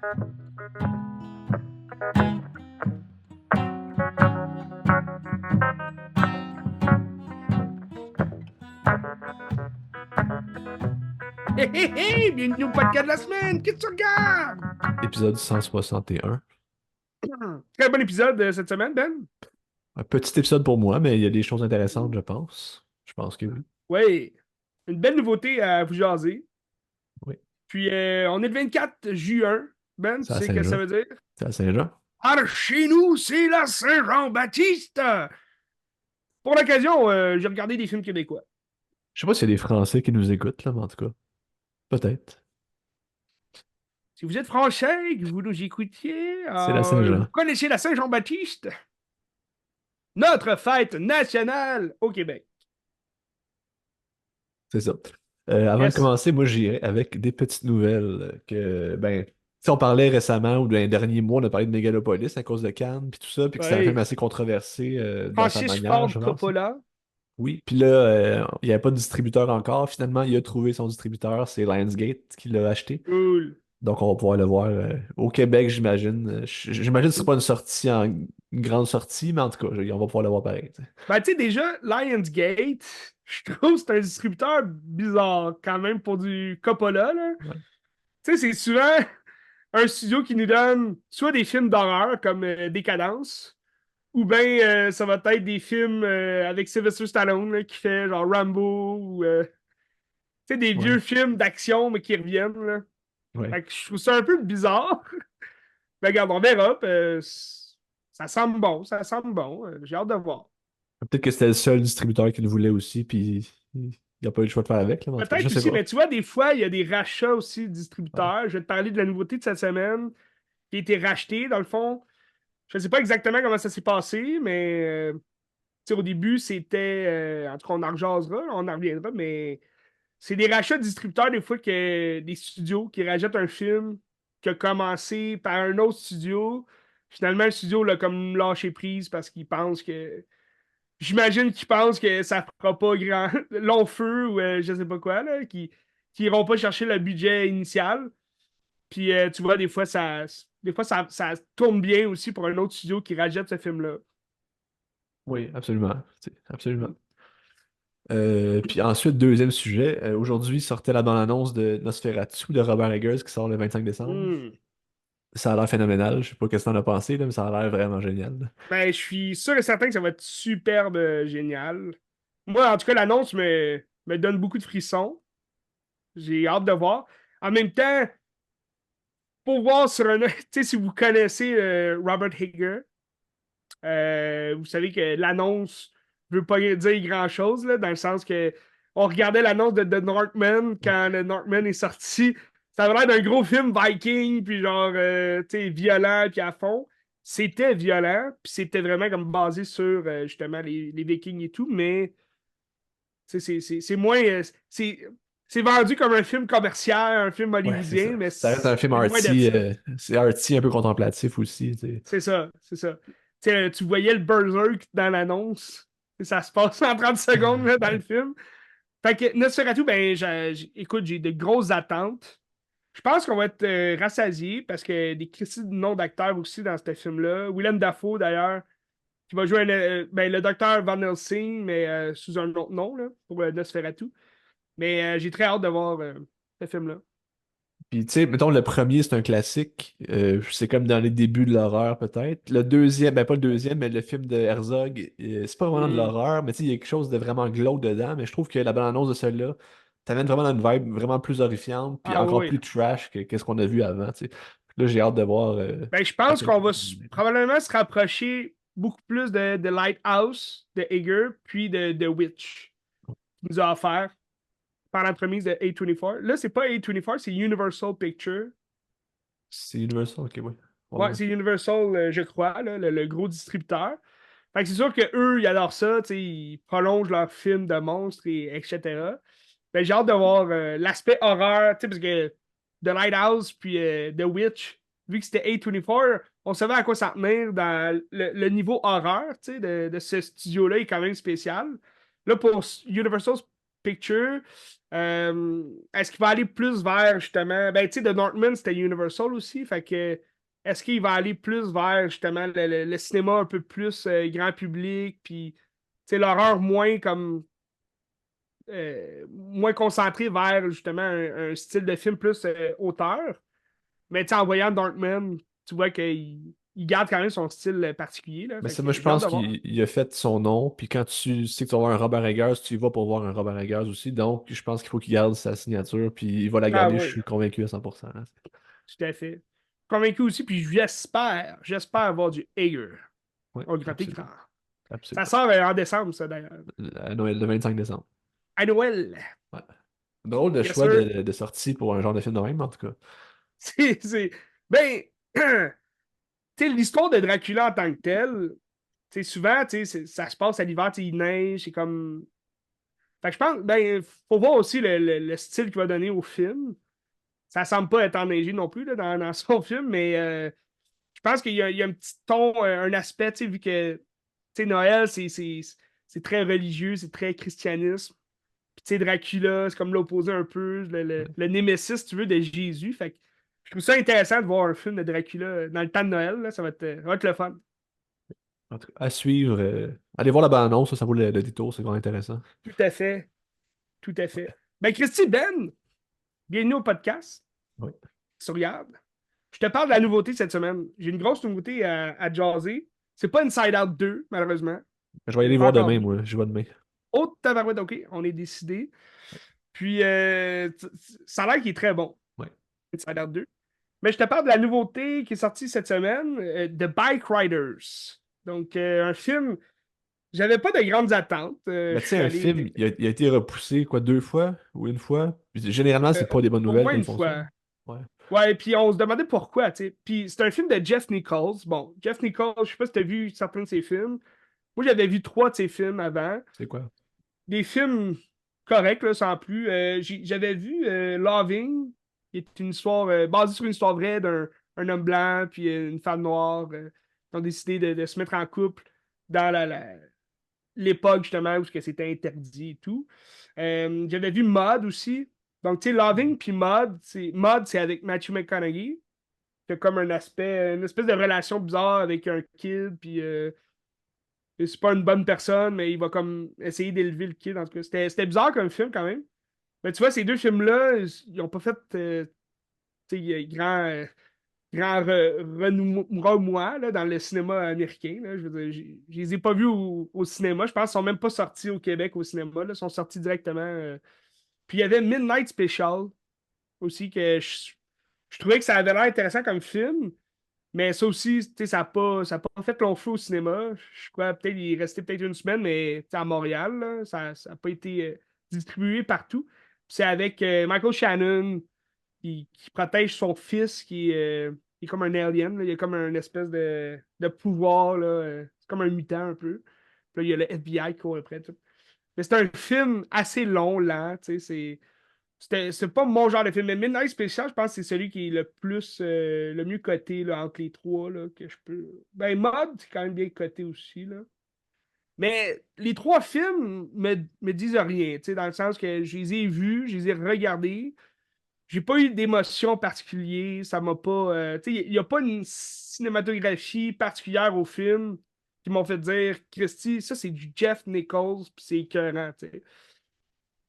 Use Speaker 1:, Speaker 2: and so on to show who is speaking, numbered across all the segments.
Speaker 1: Hé hé hé! Bienvenue au podcast de la semaine! Qu'est-ce que tu regardes?
Speaker 2: Épisode 161.
Speaker 1: Très bon épisode cette semaine, Ben.
Speaker 2: Un petit épisode pour moi, mais il y a des choses intéressantes, je pense. Je pense que oui.
Speaker 1: Oui, une belle nouveauté à vous jaser.
Speaker 2: Oui.
Speaker 1: Puis, on est le 24 juin. Ben, tu
Speaker 2: C'est à
Speaker 1: sais ce que ça
Speaker 2: Saint-Jean.
Speaker 1: veut dire?
Speaker 2: C'est à Saint-Jean.
Speaker 1: Alors, chez nous, c'est la Saint-Jean-Baptiste! Pour l'occasion, j'ai regardé des films québécois.
Speaker 2: Je sais pas s'il y a des Français qui nous écoutent, là, mais en tout cas, peut-être.
Speaker 1: Si vous êtes français et que vous nous écoutiez,
Speaker 2: C'est la
Speaker 1: vous
Speaker 2: Saint-Jean.
Speaker 1: connaissez la Saint-Jean-Baptiste? Notre fête nationale au Québec.
Speaker 2: C'est ça. Avant de
Speaker 1: Yes.
Speaker 2: commencer, moi, j'irai avec des petites nouvelles que, ben, si on parlait récemment ou dans les derniers mois, on a parlé de Mégalopolis à cause de Cannes, puis tout ça, puis que c'était un film
Speaker 1: Oui.
Speaker 2: assez controversé dans sa
Speaker 1: Francis
Speaker 2: manière,
Speaker 1: Ford
Speaker 2: je pense.
Speaker 1: Coppola.
Speaker 2: Oui, puis là, il n'y avait pas de distributeur encore. Finalement, il a trouvé son distributeur, c'est Lionsgate qui l'a acheté.
Speaker 1: Cool.
Speaker 2: Donc, on va pouvoir le voir au Québec, j'imagine. J'imagine que ce sera pas une sortie une grande sortie, mais en tout cas, on va pouvoir le voir pareil, tu sais.
Speaker 1: Ben, tu sais, déjà, Lionsgate, je trouve que c'est un distributeur bizarre quand même pour du Coppola, là.
Speaker 2: Ouais.
Speaker 1: Tu sais, c'est souvent un studio qui nous donne soit des films d'horreur comme Décadence, ou bien ça va être des films avec Sylvester Stallone là, qui fait genre Rambo, ou tu sais, des
Speaker 2: Ouais.
Speaker 1: vieux films d'action mais qui reviennent, là.
Speaker 2: Ouais.
Speaker 1: Fait que je trouve ça un peu bizarre. Mais regarde, on verra. Ça semble bon, ça semble bon. J'ai hâte de voir.
Speaker 2: Peut-être que c'était le seul distributeur qui le voulait aussi, puis il n'a pas eu le choix de faire avec, là, mais en tout cas, je
Speaker 1: Peut-être
Speaker 2: sais
Speaker 1: aussi,
Speaker 2: pas.
Speaker 1: mais tu vois, des fois, il y a des rachats aussi de
Speaker 2: Ouais.
Speaker 1: distributeurs. Je vais te parler de la nouveauté de cette semaine qui a été rachetée, dans le fond. Je ne sais pas exactement comment ça s'est passé, mais tu sais, au début, c'était. En tout cas, on en rejasera, on en reviendra, mais c'est des rachats de distributeurs, des fois, que des studios qui rachètent un film qui a commencé par un autre studio. Finalement, le studio l'a comme lâché prise parce qu'il pense que. J'imagine qu'ils pensent que ça fera pas grand long feu ou je sais pas quoi, là, qui iront pas chercher le budget initial. Puis tu vois, des fois ça tourne bien aussi pour un autre studio qui rachète ce film-là.
Speaker 2: Oui, absolument. Absolument. Puis ensuite, deuxième sujet. Aujourd'hui sortait la bande-annonce de Nosferatu de Robert Eggers qui sort le 25 décembre.
Speaker 1: Hmm.
Speaker 2: Ça a l'air phénoménal. Je sais pas ce que t'en as pensé, là, mais ça a l'air vraiment génial.
Speaker 1: Ben, je suis sûr et certain que ça va être superbe génial. Moi, en tout cas, l'annonce me donne beaucoup de frissons. J'ai hâte de voir. En même temps, pour voir sur un. Tu sais, si vous connaissez Robert Hager, vous savez que l'annonce ne veut pas dire grand-chose, là, dans le sens que on regardait l'annonce de The Northman quand le Northman est sorti. Ça avait l'air d'un gros film Viking, puis genre, tu sais, violent, puis à fond. C'était violent, puis c'était vraiment comme basé sur, justement, les Vikings et tout, mais c'est moins... c'est vendu comme un film commercial, un film
Speaker 2: Ouais, c'est
Speaker 1: hollywoodien,
Speaker 2: ça.
Speaker 1: mais
Speaker 2: Ça reste un film
Speaker 1: c'est loin de
Speaker 2: arty,
Speaker 1: ça.
Speaker 2: c'est arty, un peu contemplatif aussi, tu sais.
Speaker 1: C'est ça, c'est ça. Tu voyais le berserk dans l'annonce. Ça se passe en 30 secondes là, dans le
Speaker 2: Ouais.
Speaker 1: film. Fait que Nosferatu, ben, écoute, j'ai de grosses attentes. Je pense qu'on va être rassasiés parce que des critiques de noms d'acteurs aussi dans ce film-là. Willem Dafoe, d'ailleurs, qui va jouer ben, le docteur Van Helsing, mais sous un autre nom là, pour Nosferatu. Mais j'ai très hâte de voir ce film-là.
Speaker 2: Puis, tu sais, mettons, le premier, c'est un classique. C'est comme dans les débuts de l'horreur, peut-être. Le deuxième, ben pas le deuxième, mais le film de Herzog, c'est pas vraiment de
Speaker 1: Hmm.
Speaker 2: l'horreur, mais tu sais, il y a quelque chose de vraiment glauque dedans. Mais je trouve que la bande-annonce de celui-là t'amène vraiment dans une vibe vraiment plus horrifiante, puis
Speaker 1: Ah
Speaker 2: encore
Speaker 1: oui.
Speaker 2: plus trash que ce qu'on a vu avant, tu sais. Là, j'ai hâte de voir
Speaker 1: Ben, je
Speaker 2: à
Speaker 1: pense
Speaker 2: quel
Speaker 1: qu'on
Speaker 2: point
Speaker 1: va
Speaker 2: ça va être.
Speaker 1: probablement se rapprocher beaucoup plus de Lighthouse, de Eager, puis de Witch, qui nous a offert par l'entremise de A24. Là, c'est pas A24, c'est Universal Pictures.
Speaker 2: C'est Universal, ok, ouais. Ouais,
Speaker 1: Ouais,
Speaker 2: ouais.
Speaker 1: c'est Universal, je crois, là, le gros distributeur. Fait que c'est sûr qu'eux, ils adorent ça, tu sais, ils prolongent leurs films de monstres, et etc. Ben, j'ai hâte de voir l'aspect horreur, tu sais, parce que The Lighthouse puis The Witch, vu que c'était A24, on savait à quoi s'en tenir dans le niveau horreur, tu sais, de ce studio-là est quand même spécial. Là, pour Universal Pictures, Est-ce qu'il va aller plus vers justement. Ben, tu sais, The Northman, c'était Universal aussi. Fait que est-ce qu'il va aller plus vers justement le cinéma un peu plus grand public, puis tu sais, l'horreur moins comme moins concentré vers justement un style de film plus auteur. Mais tu sais, en voyant Darkman, tu vois qu'il garde quand même son style particulier. Là.
Speaker 2: Mais
Speaker 1: Fait
Speaker 2: ça, moi,
Speaker 1: que
Speaker 2: je
Speaker 1: j'ai hâte
Speaker 2: pense
Speaker 1: de voir.
Speaker 2: qu'il a fait son nom, puis quand tu sais que tu vas voir un Robert Eggers, tu y vas pour voir un Robert Eggers aussi, donc je pense qu'il faut qu'il garde sa signature, puis il va la
Speaker 1: Ah
Speaker 2: garder, je
Speaker 1: oui,
Speaker 2: suis convaincu à 100%. Là.
Speaker 1: tout à fait. Convaincu aussi, puis j'espère avoir du Hager
Speaker 2: Oui,
Speaker 1: au grand écran.
Speaker 2: absolument.
Speaker 1: Ça
Speaker 2: Absolument.
Speaker 1: sort en décembre, ça d'ailleurs.
Speaker 2: À Noël, le 25 décembre.
Speaker 1: À Noël.
Speaker 2: Ouais. Drôle de
Speaker 1: Yes,
Speaker 2: choix
Speaker 1: sir.
Speaker 2: de sortie pour un genre de film de même, en tout cas.
Speaker 1: C'est. Ben, tu sais, l'histoire de Dracula en tant que telle, tu sais, souvent, tu sais, ça se passe à l'hiver, tu sais, il neige, c'est comme. Fait que je pense, ben, faut voir aussi le style qu'il va donner au film. Ça semble pas être enneigé non plus là, dans son film, mais je pense qu'il y a un petit ton, un aspect, tu sais, vu que tu sais, Noël, c'est très religieux, c'est très christianisme. Puis, tu sais, Dracula, c'est comme l'opposé un peu, le némésis, si tu veux, de Jésus. Fait que je trouve ça intéressant de voir un film de Dracula dans le temps de Noël. Là, ça va être le fun.
Speaker 2: En tout cas, à suivre. Allez voir la bande-annonce, ça vaut le détour, c'est vraiment intéressant.
Speaker 1: Tout à fait. Tout à fait. Ben, Christy, Ben, bienvenue au podcast
Speaker 2: Oui.
Speaker 1: sur Yard. Je te parle de la nouveauté cette semaine. J'ai une grosse nouveauté à jaser. C'est pas Inside Out 2, malheureusement.
Speaker 2: Je vais y aller
Speaker 1: Pas
Speaker 2: voir
Speaker 1: encore
Speaker 2: demain,
Speaker 1: vu.
Speaker 2: moi. Je vois demain.
Speaker 1: Autre tabarouette, OK, on est décidé. Puis, ça a l'air qu'il est très bon,
Speaker 2: Oui.
Speaker 1: Inside Out 2. Mais je te parle de la nouveauté qui est sortie cette semaine, The Bike Riders. Donc, un film, j'avais pas de grandes attentes.
Speaker 2: Mais
Speaker 1: Je
Speaker 2: tu sais,
Speaker 1: suis
Speaker 2: un
Speaker 1: allé
Speaker 2: film, il a été repoussé, quoi, deux fois ou une fois. Puis généralement, c'est
Speaker 1: euh,
Speaker 2: pas des bonnes
Speaker 1: au
Speaker 2: nouvelles
Speaker 1: moins
Speaker 2: quand ils
Speaker 1: une
Speaker 2: font ça.
Speaker 1: fois.
Speaker 2: Ouais.
Speaker 1: Ouais, puis on se demandait pourquoi, tu sais. Puis c'est un film de Jeff Nichols. Bon, Jeff Nichols, je sais pas si t'as vu certains de ses films. Moi, j'avais vu trois de ses films avant.
Speaker 2: C'est quoi?
Speaker 1: Des films corrects, là, sans plus. J'avais vu Loving, qui est une histoire basée sur une histoire vraie d'un un homme blanc puis une femme noire qui ont décidé de se mettre en couple dans l'époque, justement, où c'était interdit et tout. J'avais vu Mud aussi. Donc, tu sais, Loving puis Mud, c'est avec Matthew McConaughey. Il y a comme un aspect, une espèce de relation bizarre avec un kid, puis c'est pas une bonne personne, mais il va comme essayer d'élever le kid. En tout cas, c'était bizarre comme film quand même. Mais tu vois, ces deux films-là, ils ont pas fait tu sais, grand remouement là, dans le cinéma américain. Là. Je veux dire, je les ai pas vus au cinéma. Je pense qu'ils sont même pas sortis au Québec au cinéma. Là. Ils sont sortis directement. Puis il y avait Midnight Special aussi, que je trouvais que ça avait l'air intéressant comme film. Mais ça aussi, tu sais, ça a pas fait long feu au cinéma. Je crois peut-être il est resté peut-être une semaine, mais tu sais, à Montréal, là, ça n'a pas été distribué partout. Puis c'est avec Michael Shannon qui protège son fils qui est comme un alien. Là. Il a comme une espèce de pouvoir. Là, c'est comme un mutant un peu. Puis là, il y a le FBI qui court après. Tout. Mais c'est un film assez long, lent. Tu sais, c'est pas mon genre de film. Mais Midnight Special, je pense que c'est celui qui est le plus le mieux coté là, entre les trois là, que je peux. Ben Mod, c'est quand même bien coté aussi. Là. Mais les trois films me disent rien, tu sais, dans le sens que je les ai vus, je les ai regardés. J'ai pas eu d'émotion particulière, ça m'a pas. Tu sais, il n'y a pas une cinématographie particulière au film qui m'ont fait dire Christy, ça c'est du Jeff Nichols, puis c'est écœurant, tu sais.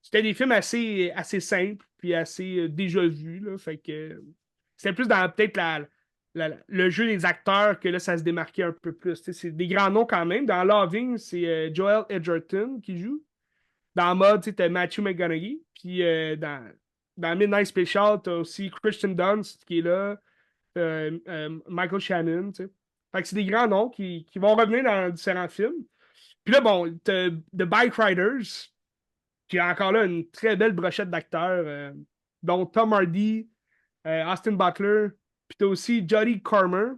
Speaker 1: C'était des films assez simples, puis assez déjà vus, là. Fait que c'était plus dans peut-être le jeu des acteurs que là, ça se démarquait un peu plus. Tu sais, c'est des grands noms quand même. Dans Loving, c'est Joel Edgerton qui joue. Dans Mud, tu as Matthew McConaughey. Puis dans Midnight Special, tu as aussi Christian Dunst qui est là. Michael Shannon, tu sais. Fait que c'est des grands noms qui vont revenir dans différents films. Puis là, bon, t'as The Bike Riders, qui a encore là une très belle brochette d'acteurs, dont Tom Hardy, Austin Butler, puis t'as aussi Jodie Comer,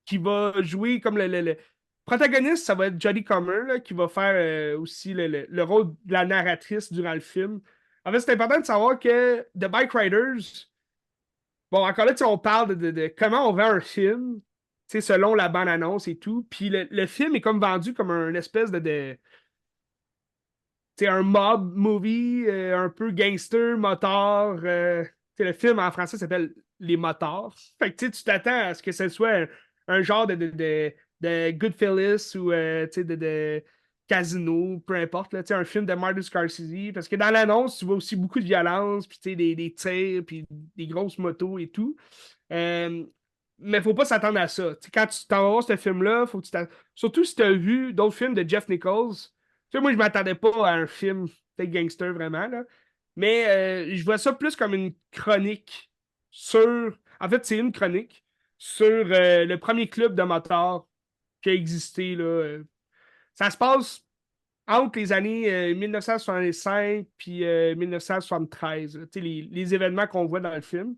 Speaker 1: qui va jouer comme le protagoniste, ça va être Jodie Comer, là, qui va faire aussi le rôle de la narratrice durant le film. En fait, c'est important de savoir que The Bike Riders, bon, encore là, on parle de comment on vend un film, selon la bande-annonce et tout. Puis le film est comme vendu comme une espèce de c'est un mob movie, un peu gangster, motard. Le film en français s'appelle Les Motards. Fait que tu t'attends à ce que ce soit un genre de Goodfellas ou de Casino, peu importe, là, un film de Martin Scorsese. Parce que dans l'annonce, tu vois aussi beaucoup de violence, puis des tirs, puis des grosses motos et tout. Euh, mais faut pas s'attendre à ça. Quand tu t'en vas voir ce film-là, faut que tu t'attendes. Surtout si tu as vu d'autres films de Jeff Nichols. Moi, je m'attendais pas à un film de gangster vraiment, là. Mais je vois ça plus comme une chronique sur. En fait, c'est une chronique sur le premier club de motards qui a existé, là. Ça se passe entre les années 1965 puis 1973, là. Les événements qu'on voit dans le film.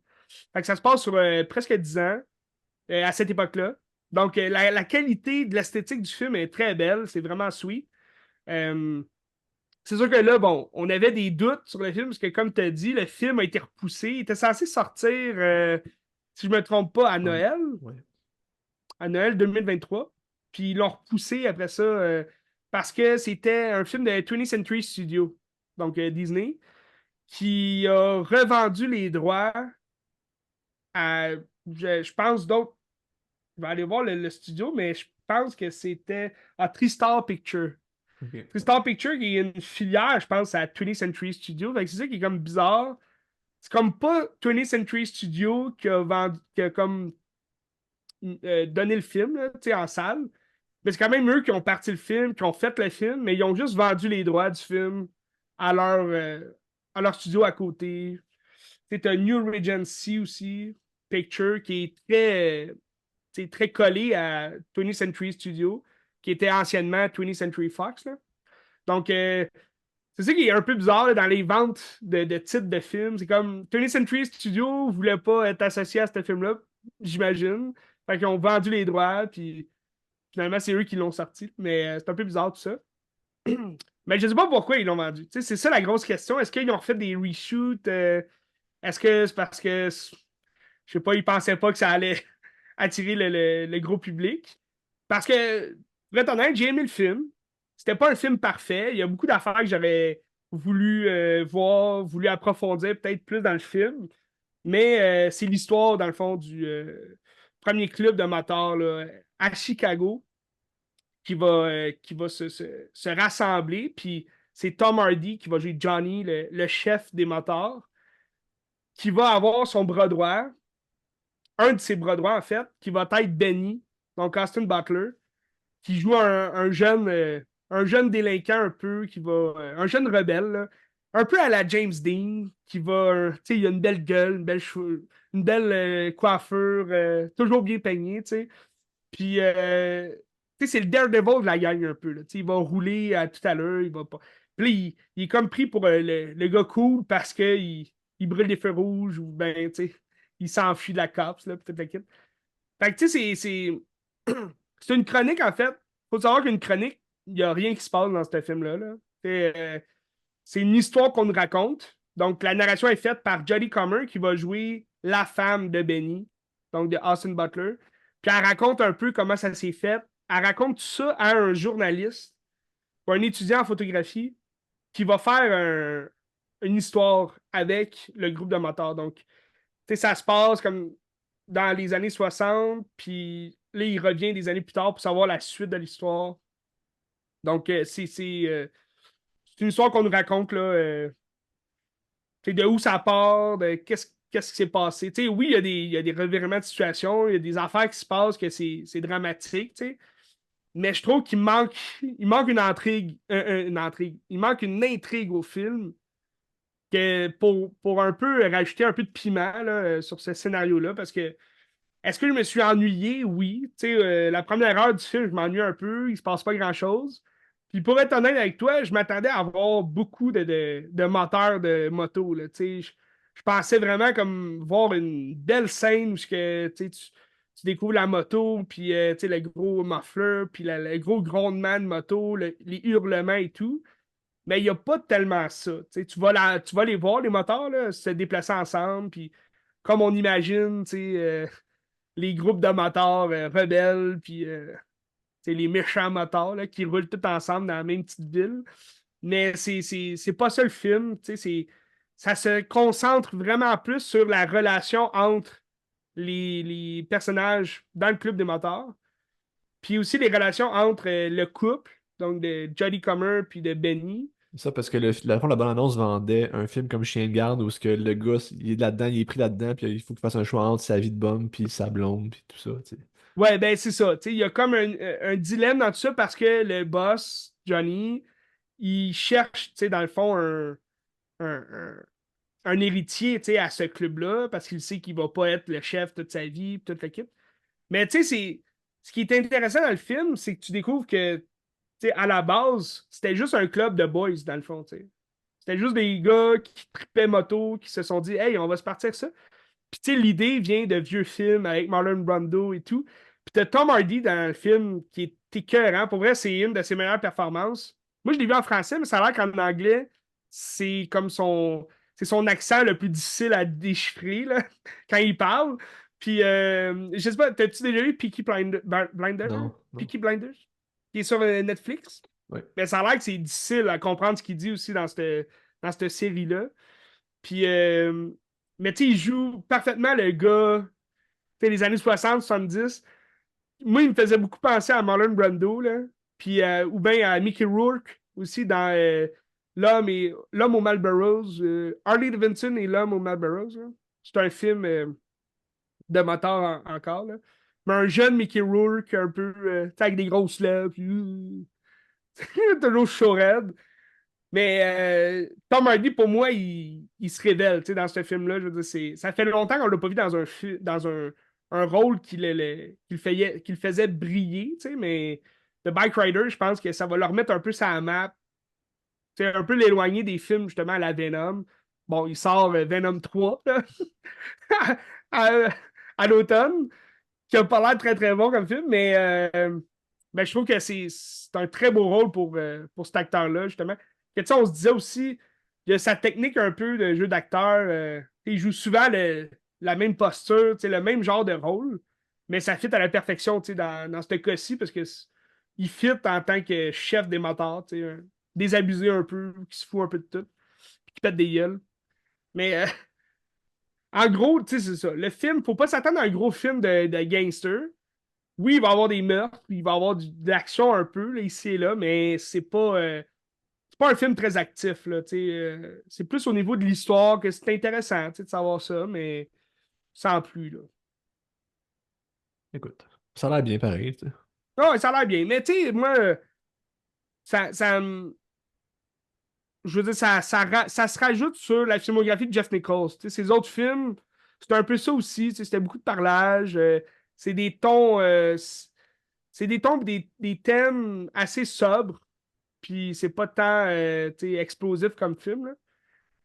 Speaker 1: Fait que ça se passe sur presque 10 ans à cette époque-là. Donc, la qualité de l'esthétique du film est très belle. C'est vraiment sweet. Euh, c'est sûr que là, bon, on avait des doutes sur le film parce que, comme tu as dit, le film a été repoussé. Il était censé sortir, si je ne me trompe pas,
Speaker 2: Ouais. Ouais.
Speaker 1: À Noël 2023. Puis ils l'ont repoussé après ça parce que c'était un film de 20th Century Studios, donc Disney, qui a revendu les droits à, je pense, d'autres. Je vais aller voir le studio, mais je pense que c'était à Tristar Pictures.
Speaker 2: Ok.
Speaker 1: Tristar Pictures qui est une filière, je pense, à 20th Century Studios. Fait que c'est ça qui est comme bizarre. C'est comme pas 20th Century Studios qui a comme donné le film en salle. Mais c'est quand même eux qui ont parti le film, qui ont fait le film, mais ils ont juste vendu les droits du film à à leur studio à côté. C'est un New Regency aussi, Picture, qui est très collé à 20th Century Studios, qui était anciennement 20th Century Fox, là. Donc, c'est ça qui est un peu bizarre là, dans les ventes de titres de films. C'est comme 20th Century Studios voulait pas être associé à ce film-là, j'imagine. Fait qu'ils ont vendu les droits, puis finalement, c'est eux qui l'ont sorti. Mais c'est un peu bizarre tout ça. Mais je sais pas pourquoi ils l'ont vendu. Tu sais, c'est ça la grosse question. Est-ce qu'ils ont refait des reshoots? Est-ce que c'est parce que, je sais pas, ils pensaient pas que ça allait attirer le gros public? Parce que, pour être honnête, j'ai aimé le film. C'était pas un film parfait. Il y a beaucoup d'affaires que j'aurais voulu voir, voulu approfondir peut-être plus dans le film. Mais c'est l'histoire, dans le fond, du premier club de motards là, à Chicago qui va se rassembler. Puis c'est Tom Hardy qui va jouer Johnny, le chef des motards, qui va avoir son bras droit, un de ses bras droits en fait, qui va être Benny, donc Austin Butler, qui joue un jeune délinquant un peu, un jeune rebelle, là, un peu à la James Dean, qui va, tu sais, il a une belle gueule, une belle coiffure, toujours bien peignée, tu sais. Puis, tu sais, c'est le Daredevil de la gang un peu, là. Tu sais, il va rouler à tout à l'heure, il va pas. Puis là, il est comme pris pour le gars cool parce qu'il brûle des feux rouges ou ben, tu sais, il s'enfuit de la cops, là, peut-être la kid. Fait que, tu sais, c'est une chronique, en fait. Faut savoir qu'une chronique, il n'y a rien qui se passe dans ce film-là, là. C'est une histoire qu'on nous raconte. Donc, la narration est faite par Jodie Comer, qui va jouer la femme de Benny, donc de Austin Butler. Puis elle raconte un peu comment ça s'est fait. Elle raconte tout ça à un journaliste ou un étudiant en photographie qui va faire une histoire avec le groupe de motards. Donc, tu sais, ça se passe comme dans les années 60, puis là, il revient des années plus tard pour savoir la suite de l'histoire. Donc, c'est une histoire qu'on nous raconte, là. De où ça part, qu'est-ce qui s'est passé. Oui, il y a des revirements de situation, il y a des affaires qui se passent, que c'est dramatique, mais je trouve il manque une intrigue. Il manque une intrigue au film pour un peu rajouter un peu de piment là, sur ce scénario-là, parce que est-ce que je me suis ennuyé? Oui. La première heure du film, je m'ennuie un peu, il se passe pas grand-chose. Puis pour être honnête avec toi, je m'attendais à avoir beaucoup de moteurs de moto. Là, je pensais vraiment comme voir une belle scène où tu découvres la moto, puis le gros muffler, puis le gros grondement de moto, les hurlements et tout. Mais il n'y a pas tellement ça. Tu vas les voir, les moteurs, là, se déplacer ensemble, puis comme on imagine, les groupes de motards rebelles, puis les méchants motards là, qui roulent tous ensemble dans la même petite ville. Mais c'est pas ça le film. Ça se concentre vraiment plus sur la relation entre les personnages dans le club des motards. Puis aussi les relations entre le couple, donc de Jodie Comer puis de Benny.
Speaker 2: Ça, parce que la bande-annonce vendait un film comme Chien de garde où ce que le gars, il est là-dedans, il est pris là-dedans, puis il faut qu'il fasse un choix entre sa vie de bum, puis sa blonde, puis tout ça, tu sais.
Speaker 1: Ouais, ben c'est ça. Il y a comme un dilemme dans tout ça parce que le boss, Johnny, il cherche, dans le fond, un, un- un héritier, à ce club-là parce qu'il sait qu'il va pas être le chef toute sa vie, toute l'équipe. Mais ce qui est intéressant dans le film, c'est que tu découvres que, à la base, c'était juste un club de boys, dans le fond, tu sais. C'était juste des gars qui tripaient moto, qui se sont dit, hey, on va se partir avec ça. Puis, l'idée vient de vieux films avec Marlon Brando et tout. Puis, t'as Tom Hardy dans le film qui est écœurant. Pour vrai, c'est une de ses meilleures performances. Moi, je l'ai vu en français, mais ça a l'air qu'en anglais, c'est comme c'est son accent le plus difficile à déchiffrer, là, quand il parle. Puis, je sais pas, t'as-tu déjà vu Blinder?
Speaker 2: Non, non.
Speaker 1: Peaky Blinders? Qui est sur Netflix?
Speaker 2: Ouais.
Speaker 1: Mais ça a l'air que c'est difficile à comprendre ce qu'il dit aussi dans cette série-là. Puis, mais tu sais, il joue parfaitement le gars, tu sais, les années 60, 70. Moi, il me faisait beaucoup penser à Marlon Brando, là. Puis, ou bien à Mickey Rourke aussi dans L'homme aux Marlboros. Harley Davidson et L'homme aux Marlboros, là. C'est un film de moteur encore, là. Mais un jeune Mickey Rourke, un peu, tu sais, avec des grosses lèvres, puis, toujours chaud raide. Mais Tom Hardy, pour moi, il se révèle dans ce film-là. Je veux dire, ça fait longtemps qu'on ne l'a pas vu dans un rôle qu'il faisait briller. Mais The Bike Rider, je pense que ça va le remettre un peu sur la map. Un peu l'éloigner des films justement à la Venom. Bon, il sort Venom 3 là, à, à l'automne, qui a pas l'air très très bon comme film, mais je trouve que c'est un très beau rôle pour cet acteur-là, justement. Que, on se disait aussi, il y a sa technique un peu de jeu d'acteur. Il joue souvent la même posture, le même genre de rôle, mais ça fit à la perfection dans ce cas-ci parce que il fit en tant que chef des motards, désabusé un peu, qui se fout un peu de tout, qui pète des gueules. Mais en gros, c'est ça. Le film, faut pas s'attendre à un gros film de gangster. Oui, il va y avoir des meurtres, il va y avoir de l'action un peu là, ici et là, mais c'est pas un film très actif. Là, c'est plus au niveau de l'histoire que c'est intéressant de savoir ça, mais sans plus. Là.
Speaker 2: Écoute, ça a l'air bien pareil, tu sais.
Speaker 1: Non, ça a l'air bien. Mais tu sais, moi, ça je veux dire, ça se rajoute sur la filmographie de Jeff Nichols. Ses autres films, c'était un peu ça aussi. C'était beaucoup de parlage. C'est des tons. C'est des tons et des thèmes assez sobres. Puis c'est pas tant explosif comme film. Là.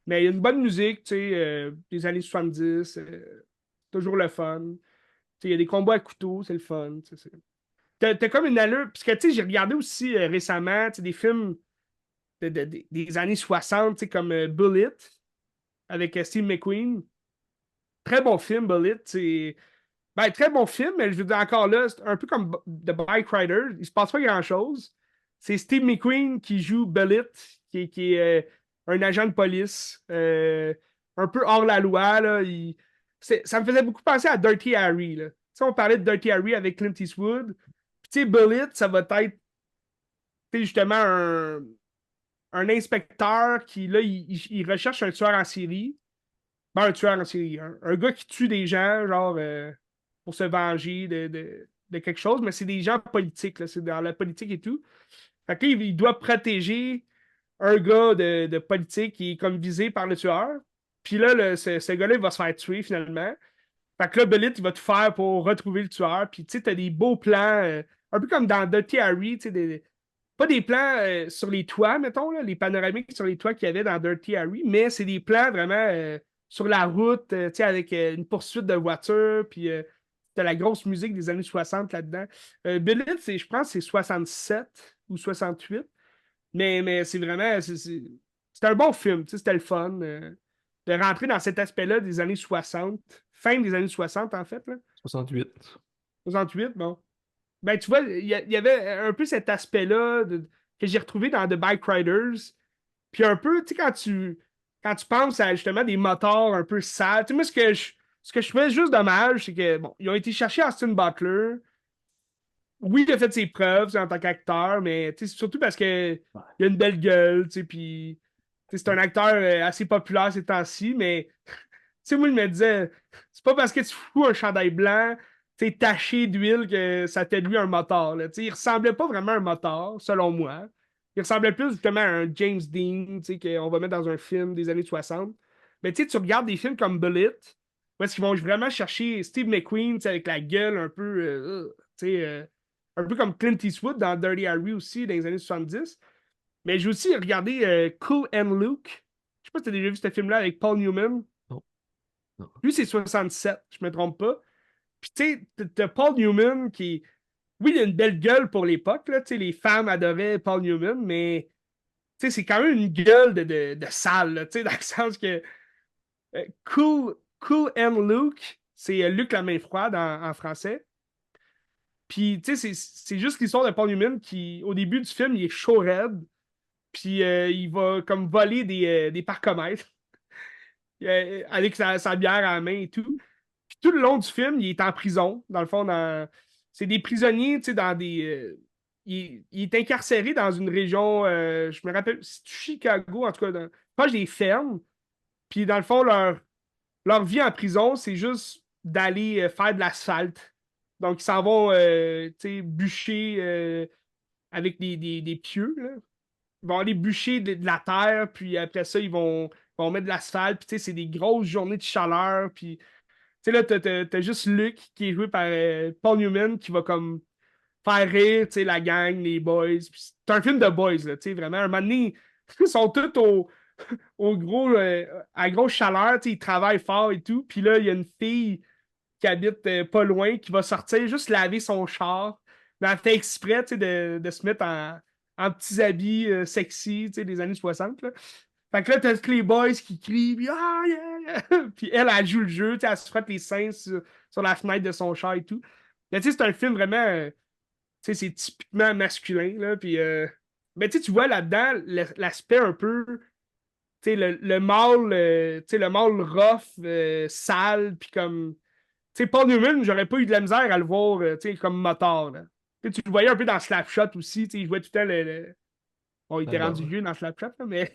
Speaker 1: Mais il y a une bonne musique, des années 70. Toujours le fun. Il y a des combats à couteau, c'est le fun. T'as comme une allure. Parce que j'ai regardé aussi récemment des films des années 60, comme Bullet avec Steve McQueen. Très bon film, Bullet. Ben, très bon film, mais je veux dire encore là, c'est un peu comme The Bike Rider. Il se passe pas grand-chose. C'est Steve McQueen qui joue Bullet, qui est un agent de police, un peu hors la loi. Là. Ça me faisait beaucoup penser à Dirty Harry. Là. On parlait de Dirty Harry avec Clint Eastwood. Puis, Bullet, ça va être justement un inspecteur qui, là, il recherche un tueur en série. Ben, un tueur en série. Un gars qui tue des gens, genre, pour se venger de quelque chose, mais c'est des gens politiques, là. C'est dans la politique et tout. Fait que là, il doit protéger un gars de politique qui est comme visé par le tueur. Puis là, ce gars-là, il va se faire tuer finalement. Fait que là, Belit, il va tout faire pour retrouver le tueur. Puis tu sais, t'as des beaux plans, un peu comme dans Dirty Harry, tu sais, pas des plans sur les toits, mettons, là, les panoramiques sur les toits qu'il y avait dans Dirty Harry, mais c'est des plans vraiment sur la route, tu sais, avec une poursuite de voiture, puis t'as la grosse musique des années 60 là-dedans. Bill Hill, je pense que c'est 67 ou 68, mais c'est vraiment, c'est un bon film, tu sais, c'était le fun de rentrer dans cet aspect-là des années 60, fin des années 60 en fait, là.
Speaker 2: 68.
Speaker 1: 68, bon. Ben, tu vois, il y avait un peu cet aspect-là que j'ai retrouvé dans The Bike Riders. Puis un peu, tu sais, quand tu penses à justement des moteurs un peu sales, tu sais, moi, ce que je trouvais juste dommage, c'est que, bon, ils ont été chercher Austin Butler. Oui, il a fait ses preuves, tu sais, en tant qu'acteur, mais tu sais, surtout parce que
Speaker 2: Ouais.
Speaker 1: il a une belle gueule, tu sais, puis tu sais, c'est un acteur assez populaire ces temps-ci, mais tu sais, moi, je me disais, c'est pas parce que tu fous un chandail blanc, tu sais, taché d'huile que ça fait de lui un moteur, là. Tu sais, il ressemblait pas vraiment à un moteur, selon moi. Il ressemblait plus justement à un James Dean, tu sais, qu'on va mettre dans un film des années 60. Mais tu sais, tu regardes des films comme Bullet, où est-ce qu'ils vont vraiment chercher Steve McQueen, tu sais, avec la gueule un peu, tu sais, un peu comme Clint Eastwood dans Dirty Harry aussi, dans les années 70. Mais j'ai aussi regardé Cool and Luke. Je sais pas si tu as déjà vu ce film-là avec Paul Newman.
Speaker 2: Non, non.
Speaker 1: Lui, c'est 67, je me trompe pas. Puis tu sais, t'as Paul Newman qui. Oui, il a une belle gueule pour l'époque, là. Tu sais, les femmes adoraient Paul Newman, mais tu sais, c'est quand même une gueule de sale, là, tu sais, dans le sens que Cool and Luke, c'est Luc la main froide en français. Puis, tu sais, c'est juste l'histoire de Paul Newman qui, au début du film, il est chaud raide. Puis, il va comme voler des parcomètres avec sa bière à la main et tout. Puis, tout le long du film, il est en prison. Dans le fond, c'est des prisonniers, tu sais, dans des. Il est incarcéré dans une région, je me rappelle, c'est Chicago, en tout cas, proche des fermes. Puis, dans le fond, leur vie en prison, c'est juste d'aller faire de l'asphalte. Donc, ils s'en vont, tu sais, bûcher avec des pieux, là. Ils vont aller bûcher de la terre, puis après ça, ils vont mettre de l'asphalte. Puis, tu sais, c'est des grosses journées de chaleur. Puis, tu sais, là, t'as juste Luke qui est joué par Paul Newman qui va comme faire rire, tu sais, la gang, les boys. Puis c'est un film de boys, là, tu sais, vraiment. Un moment donné, ils sont tous au gros, à grosse chaleur, tu sais, ils travaillent fort et tout. Puis là, il y a une fille qui habite pas loin qui va sortir juste laver son char. Mais elle fait exprès, tu sais, de se mettre en petits habits sexy, tu sais, des années 60, là. Fait que là, t'as tous les boys qui crient, puis ah, yeah, yeah! Puis elle joue le jeu, tu sais, elle se frotte les seins sur la fenêtre de son char et tout. Mais tu sais, c'est un film vraiment, tu sais, c'est typiquement masculin, là, puis mais tu sais, tu vois là-dedans l'aspect un peu, tu sais, le mâle, tu sais, le mâle rough, sale, puis comme, tu sais, Paul Newman, j'aurais pas eu de la misère à le voir, tu sais, comme moteur, là. Tu le voyais un peu dans Slapshot aussi, tu sais, il jouait tout le temps Bon, il
Speaker 2: Ah,
Speaker 1: était
Speaker 2: ben
Speaker 1: rendu
Speaker 2: ouais.
Speaker 1: vieux dans Slapshot, là, mais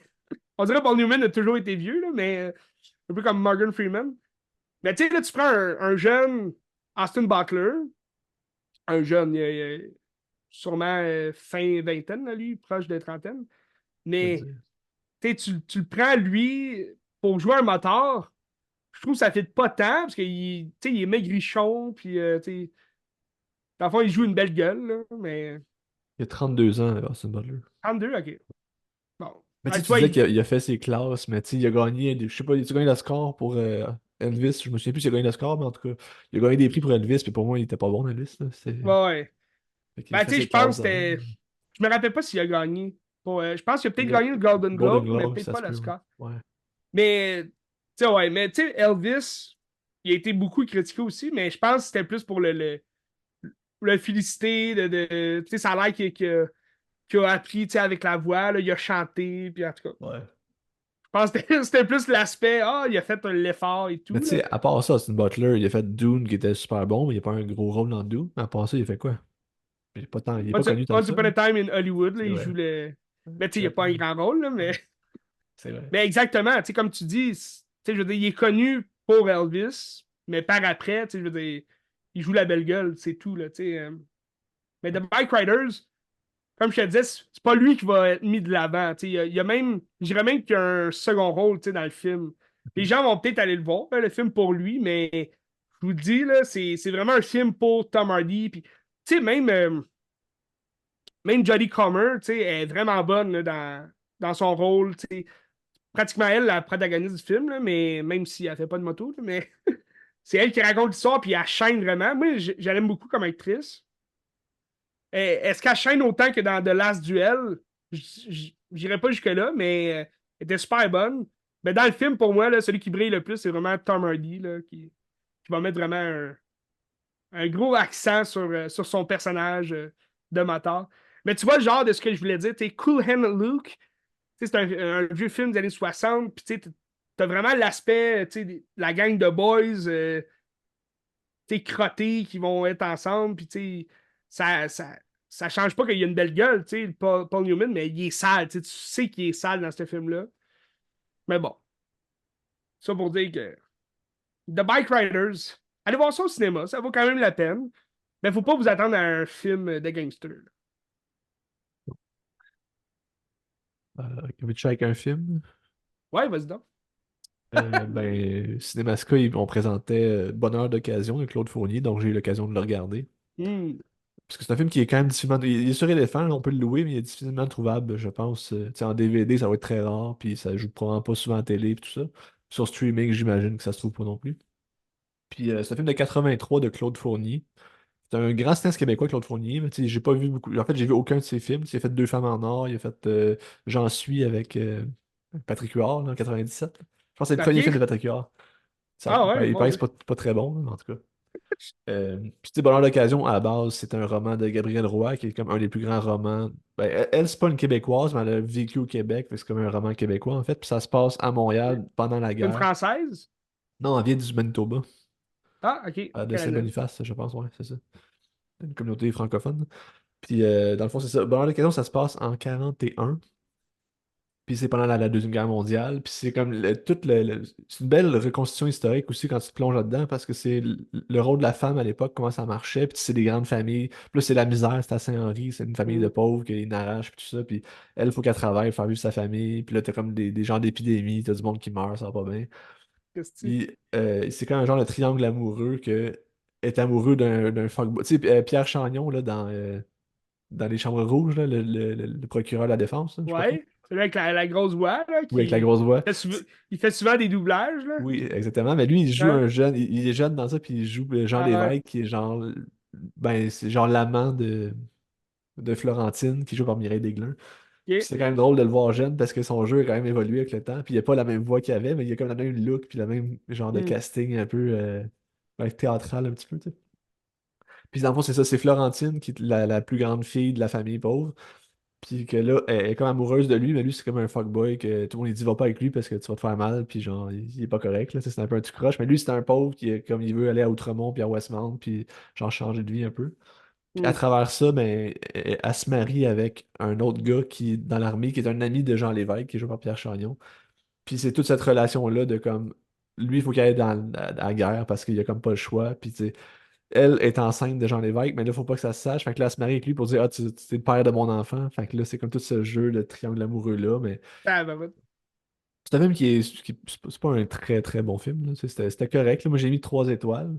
Speaker 1: on dirait que Paul Newman a toujours été vieux, là, mais un peu comme Morgan Freeman. Mais tu sais, là, tu prends un jeune Austin Butler, un jeune, il a sûrement fin vingtaine, là, lui, proche de trentaine.
Speaker 2: Je veux
Speaker 1: Mais
Speaker 2: dire.
Speaker 1: tu le prends, lui, pour jouer un moteur. Je trouve que ça ne fit pas tant, parce qu'il il est maigrichon, puis, tu sais, dans le fond, il joue une belle gueule, là, mais
Speaker 2: Il a 32 ans, Austin Butler.
Speaker 1: 32, ok. Bon.
Speaker 2: Mais tu
Speaker 1: Ouais,
Speaker 2: sais,
Speaker 1: tu
Speaker 2: tu
Speaker 1: vois,
Speaker 2: disais qu'il a fait ses classes, mais tu sais, il a gagné, je sais pas, il a gagné le score pour Elvis. Je me souviens plus s'il a gagné le score, mais en tout cas, il a gagné des prix pour Elvis, puis pour moi, il était pas bon, Elvis, là.
Speaker 1: ouais, ouais.
Speaker 2: Fait qu'il a
Speaker 1: Ben,
Speaker 2: fait
Speaker 1: tu sais,
Speaker 2: ses
Speaker 1: je pense
Speaker 2: classes
Speaker 1: que
Speaker 2: de même.
Speaker 1: c'était. Je me rappelle pas s'il a gagné. Bon, je pense qu'il a peut-être
Speaker 2: Le
Speaker 1: gagné le Golden
Speaker 2: Golden
Speaker 1: Globe, mais
Speaker 2: Globe,
Speaker 1: peut-être
Speaker 2: ça
Speaker 1: pas
Speaker 2: se
Speaker 1: le
Speaker 2: peut, ouais.
Speaker 1: Oscar.
Speaker 2: Ouais.
Speaker 1: Mais, tu sais, ouais, mais tu sais, Elvis, il a été beaucoup critiqué aussi, mais je pense que c'était plus pour le féliciter, tu sais, ça a l'air qu'il a appris, tu sais, avec la voix, là, il a chanté, puis en tout cas.
Speaker 2: Ouais.
Speaker 1: Je pense que c'était plus l'aspect, il a fait l'effort et
Speaker 2: Mais
Speaker 1: tout,
Speaker 2: tu
Speaker 1: là.
Speaker 2: sais, à part ça, Austin Butler, il a fait Dune qui était super bon, mais il a pas un gros rôle dans Dune. Mais à part ça, il a fait quoi? Il est pas connu tant que
Speaker 1: Once
Speaker 2: ça,
Speaker 1: Upon
Speaker 2: là.
Speaker 1: a Time in Hollywood, là,
Speaker 2: C'est
Speaker 1: il
Speaker 2: vrai.
Speaker 1: joue le. Mais tu sais,
Speaker 2: Je
Speaker 1: il a
Speaker 2: savais
Speaker 1: pas
Speaker 2: pas.
Speaker 1: un grand rôle, là, mais.
Speaker 2: Ouais, c'est vrai.
Speaker 1: Mais exactement, tu sais, comme tu dis, tu sais, je veux dire, il est connu pour Elvis, mais par après, tu sais, je veux dire, il joue la belle gueule, c'est tout, là, tu sais. Mais The Bike Riders, comme je te disais, c'est pas lui qui va être mis de l'avant, tu sais. Il y a même, je dirais même qu'il y a un second rôle, tu sais, dans le film. Les gens vont peut-être aller le voir, le film pour lui, mais je vous le dis, là, c'est vraiment un film pour Tom Hardy. Puis, tu sais, même Jodie Comer, tu sais, elle est vraiment bonne là, dans son rôle, tu sais. Pratiquement elle, la protagoniste du film, là, mais même si elle fait pas de moto, là, mais c'est elle qui raconte l'histoire, puis elle chaîne vraiment. Moi, je l'aime beaucoup comme actrice. Est-ce qu'elle chaîne autant que dans The Last Duel? J'irai pas jusque-là, mais elle était super bonne. Mais dans le film, pour moi, là, celui qui brille le plus, c'est vraiment Tom Hardy, là, qui va mettre vraiment un gros accent sur son personnage de moteur. Mais tu vois le genre de ce que je voulais dire, t'es Cool Hand Luke, Tu sais, c'est un vieux film des années 60, puis tu sais, t'as vraiment l'aspect, tu sais, de la gang de boys, tu sais, crottés qui vont être ensemble, puis tu sais, ça change pas qu'il y a une belle gueule, tu sais, Paul Newman, mais il est sale, tu sais qu'il est sale dans ce film-là. Mais bon, ça pour dire que The Bike Riders, allez voir ça au cinéma, ça vaut quand même la peine. Mais faut pas vous attendre à un film de gangster.
Speaker 2: Veux-tu avec un film?
Speaker 1: Ouais, vas-y donc.
Speaker 2: Ben, Cinémascope, on présentait Bonheur d'occasion de Claude Fournier, donc j'ai eu l'occasion de le regarder.
Speaker 1: Hmm.
Speaker 2: Parce que c'est un film qui est quand même difficilement. Il est sur Éléphant, là, on peut le louer, mais il est difficilement trouvable, je pense. Tu sais, en DVD, ça va être très rare, puis ça joue probablement pas souvent à télé, puis tout ça. Sur streaming, j'imagine que ça se trouve pas non plus. Puis c'est un film de 83 de Claude Fournier. C'est un grand cinéaste québécois, Claude Fournier, mais tu sais, j'ai pas vu beaucoup. En fait, j'ai vu aucun de ses films. Il a fait Deux femmes en or, il a fait J'en suis avec Patrick Huard, là, en 97. Je pense que c'est le premier film de
Speaker 1: OK.
Speaker 2: Patrick Huard.
Speaker 1: Ah ouais,
Speaker 2: Il
Speaker 1: mon
Speaker 2: paraît que
Speaker 1: Dieu.
Speaker 2: c'est pas très bon, là, en tout cas. Puis, tu sais, Bonheur d'occasion, à la base, c'est un roman de Gabrielle Roy, qui est comme un des plus grands romans. Ben, elle, c'est pas une Québécoise, mais elle a vécu au Québec, fait que c'est comme un roman québécois, en fait. Puis ça se passe à Montréal pendant la
Speaker 1: C'est une
Speaker 2: guerre.
Speaker 1: française?
Speaker 2: Non, elle vient du Manitoba,
Speaker 1: Ah, OK.
Speaker 2: de
Speaker 1: Canadienne.
Speaker 2: Saint-Boniface, je pense, ouais, c'est ça. Une communauté francophone. Puis, dans le fond, c'est ça. Bonheur d'occasion, ça se passe en 41. Puis c'est pendant la Deuxième Guerre mondiale. Puis c'est comme c'est une belle reconstitution historique aussi quand tu te plonges là-dedans parce que c'est le rôle de la femme à l'époque, comment ça marchait. Puis c'est des grandes familles. Puis là, c'est la misère, c'est à Saint-Henri, c'est une famille de
Speaker 1: Hmm.
Speaker 2: pauvres qui n'arrache, puis tout ça. Puis elle, il faut qu'elle travaille, faire vivre sa famille. Puis là, t'as comme des genres d'épidémies, t'as du monde qui meurt, ça va pas bien.
Speaker 1: Qu'est-ce que
Speaker 2: Puis c'est comme un genre de triangle amoureux que est amoureux d'un fuckboy. Tu sais, Pierre Chagnon, là, dans Les Chambres Rouges, là, le procureur de la défense, là, je sais pas trop.
Speaker 1: ouais. Celui avec la grosse voix, là,
Speaker 2: Oui, avec la grosse voix.
Speaker 1: il fait souvent des doublages, là.
Speaker 2: Oui, exactement. Mais lui, il joue
Speaker 1: Hein?
Speaker 2: un jeune, il est jeune dans ça, puis il joue Jean
Speaker 1: Ah ouais.
Speaker 2: Lévesque, qui est genre, ben, c'est genre l'amant de Florentine, qui joue par Mireille Desglin. Puis
Speaker 1: OK.
Speaker 2: c'est quand même drôle de le voir jeune parce que son jeu a quand même évolué avec le temps. Puis il a pas la même voix qu'il avait, mais il a comme la même look, puis le même genre de
Speaker 1: Hmm.
Speaker 2: casting un peu ben, théâtral un petit peu, tu sais. Puis dans le fond, c'est ça, c'est Florentine qui est la plus grande fille de la famille pauvre. Puis que là, elle est comme amoureuse de lui, mais lui, c'est comme un fuckboy que tout le monde il dit va pas avec lui parce que tu vas te faire mal, puis genre, il est pas correct, là, tu sais, c'est un peu un tout croche. Mais lui, c'est un pauvre qui est comme il veut aller à Outremont puis à Westmount, puis genre changer de vie un peu. Puis à
Speaker 1: Hmm.
Speaker 2: travers ça, ben, elle se marie avec un autre gars qui est dans l'armée, qui est un ami de Jean Lévesque, qui est joué par Pierre Chagnon. Puis c'est toute cette relation-là de comme lui, il faut qu'il aille dans la guerre parce qu'il a comme pas le choix. Puis tu sais, elle est enceinte de Jean Lévesque, mais là, faut pas que ça se sache. Fait que là, elle se marie avec lui pour dire, ah, tu es le père de mon enfant. Fait que là, c'est comme tout ce jeu de triangle amoureux-là. Mais
Speaker 1: Ah, ben, ben.
Speaker 2: c'est un film c'est pas un très très bon film, là. Tu sais, c'était correct, là. Moi, j'ai mis 3 étoiles.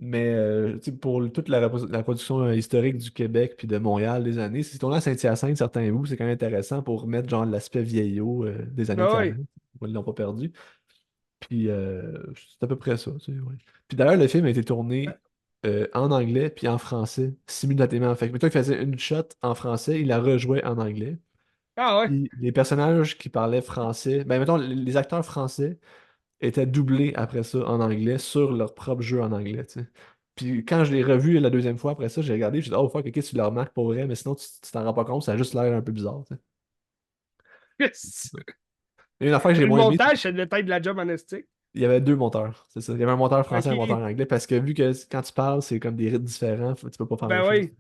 Speaker 2: Mais tu sais, pour toute la production historique du Québec puis de Montréal des années, si on a à Saint-Hyacinthe, certains bouts, c'est quand même intéressant pour mettre genre l'aspect vieillot des années
Speaker 1: Ah
Speaker 2: 40.
Speaker 1: ouais.
Speaker 2: Ils l'ont pas perdu. Puis c'est à peu près ça, tu sais, ouais. Puis d'ailleurs, le film a été tourné en anglais puis en français simultanément. Fait que mettons qu'il faisait une shot en français, il la rejouait en anglais.
Speaker 1: Ah ouais.
Speaker 2: Puis les personnages qui parlaient français, ben mettons, les acteurs français étaient doublés après ça en anglais sur leur propre jeu en anglais, tu sais. Puis quand je l'ai revu la deuxième fois après ça, j'ai regardé, j'ai dit, oh fuck, ok, tu le remarques pour vrai, mais sinon tu t'en rends pas compte, ça a juste l'air un peu bizarre, tu sais. Et une affaire que j'ai
Speaker 1: Le
Speaker 2: moins aimé,
Speaker 1: montage, ça devait être de la job en estique.
Speaker 2: il y avait deux monteurs, c'est ça. Il y avait un monteur français et un monteur
Speaker 1: OK.
Speaker 2: anglais, parce que vu que quand tu parles, c'est comme des rythmes différents, tu peux pas faire la même
Speaker 1: Ben
Speaker 2: chose.
Speaker 1: oui.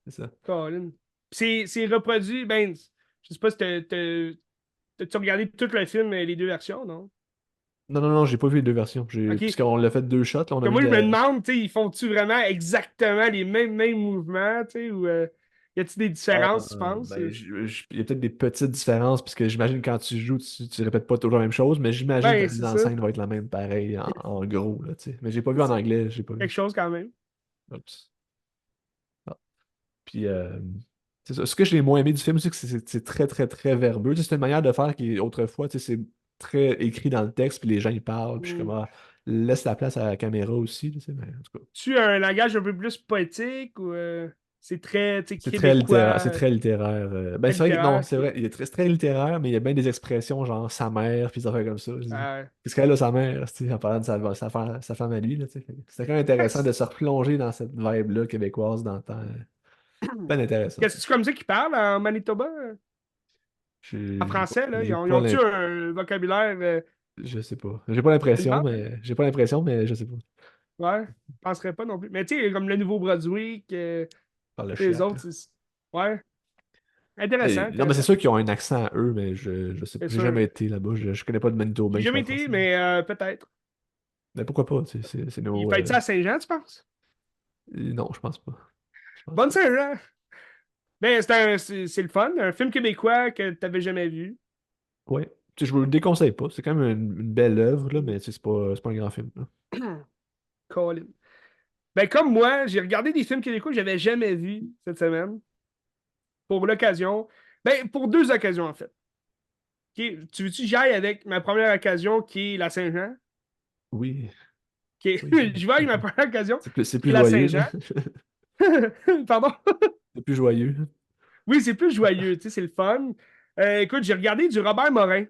Speaker 2: C'est ça.
Speaker 1: Colin. C'est reproduit, ben, je sais pas si t'as-tu regardé tout le film, les deux versions, non?
Speaker 2: Non, non, non, j'ai pas vu les deux versions. Parce
Speaker 1: OK.
Speaker 2: qu'on l'a fait deux shots, là, on a
Speaker 1: Que
Speaker 2: vu
Speaker 1: moi, je me
Speaker 2: le.
Speaker 1: demande, tu sais, ils font-tu vraiment exactement les mêmes mouvements, tu sais, ou y a-t-il des
Speaker 2: Ah,
Speaker 1: différences, tu penses?
Speaker 2: ben, il y a peut-être des petites différences, puisque j'imagine quand tu joues, tu répètes pas toujours la même chose, mais j'imagine que
Speaker 1: Ben,
Speaker 2: la mise
Speaker 1: c'est
Speaker 2: en
Speaker 1: ça.
Speaker 2: scène va être la même, pareil, en gros, là, tu sais. Mais j'ai pas vu en
Speaker 1: C'est
Speaker 2: anglais, j'ai pas vu.
Speaker 1: quelque chose quand même.
Speaker 2: Oups. Ah. Puis, c'est ça. Ce que j'ai moins aimé du film, c'est que c'est très, très, très verbeux. Tu sais, c'est une manière de faire qui, autrefois, tu sais, c'est très écrit dans le texte, puis les gens, ils parlent, puis je suis comme,
Speaker 1: Hmm.
Speaker 2: ah, laisse la place à la caméra aussi, tu sais, mais en tout cas.
Speaker 1: Tu as un langage un peu plus poétique ou c'est très, tu sais, québécois,
Speaker 2: C'est très littéraire. Ben,
Speaker 1: très
Speaker 2: c'est vrai que non,
Speaker 1: littéraire?
Speaker 2: c'est vrai, il est très, c'est très littéraire, mais il y a bien des expressions genre sa mère, puis des affaires comme ça. Je dis,
Speaker 1: Euh,
Speaker 2: qu'est-ce qu'elle a, sa mère, tu sais, en parlant de sa femme à lui, là, tu sais. C'était quand même intéressant de se replonger dans cette vibe-là québécoise dans le temps. Ben intéressant, tu sais.
Speaker 1: Qu'est-ce que c'est comme ça qu'ils parlent en Manitoba? En
Speaker 2: J'ai
Speaker 1: français, là, ils
Speaker 2: j'ai
Speaker 1: ont, ils
Speaker 2: pas
Speaker 1: ont-tu
Speaker 2: l'impression.
Speaker 1: un vocabulaire
Speaker 2: Je sais pas.
Speaker 1: une bande?
Speaker 2: J'ai pas l'impression, mais je sais pas.
Speaker 1: Ouais, je penserais pas non plus. Mais tu sais, comme le Nouveau-Brunswick,
Speaker 2: Par le
Speaker 1: les
Speaker 2: chiac,
Speaker 1: autres,
Speaker 2: là.
Speaker 1: Ouais, intéressant,
Speaker 2: Non, mais c'est
Speaker 1: intéressant.
Speaker 2: sûr qu'ils ont un accent à eux, mais je sais pas.
Speaker 1: C'est
Speaker 2: J'ai jamais
Speaker 1: sûr.
Speaker 2: été là-bas. Je connais pas de
Speaker 1: J'ai
Speaker 2: Manitobain qui
Speaker 1: jamais
Speaker 2: parle
Speaker 1: été,
Speaker 2: français.
Speaker 1: mais peut-être.
Speaker 2: Mais pourquoi pas? C'est
Speaker 1: Il
Speaker 2: nos.
Speaker 1: fait ça à Saint-Jean, tu penses?
Speaker 2: Non, je pense pas. Je pense
Speaker 1: Bonne
Speaker 2: pas.
Speaker 1: Saint-Jean! Ben, c'est le fun, un film québécois que t'avais jamais vu.
Speaker 2: Ouais. Tu sais, je vous le déconseille pas. C'est quand même une belle œuvre, là, mais tu sais, c'est pas un grand film, là.
Speaker 1: Colin. Ben, comme moi, j'ai regardé des films québécois que j'avais jamais vus cette semaine. Pour l'occasion. Ben, pour deux occasions, en fait. Tu veux-tu que j'aille avec ma première occasion qui est la Saint-Jean?
Speaker 2: Oui, oui.
Speaker 1: Je vais avec ma première occasion
Speaker 2: C'est
Speaker 1: qui
Speaker 2: plus
Speaker 1: est la
Speaker 2: joyeux, là.
Speaker 1: Saint-Jean. Pardon?
Speaker 2: C'est plus joyeux.
Speaker 1: Oui, c'est plus joyeux, tu sais, c'est le fun. Écoute, j'ai regardé du Robert Morin,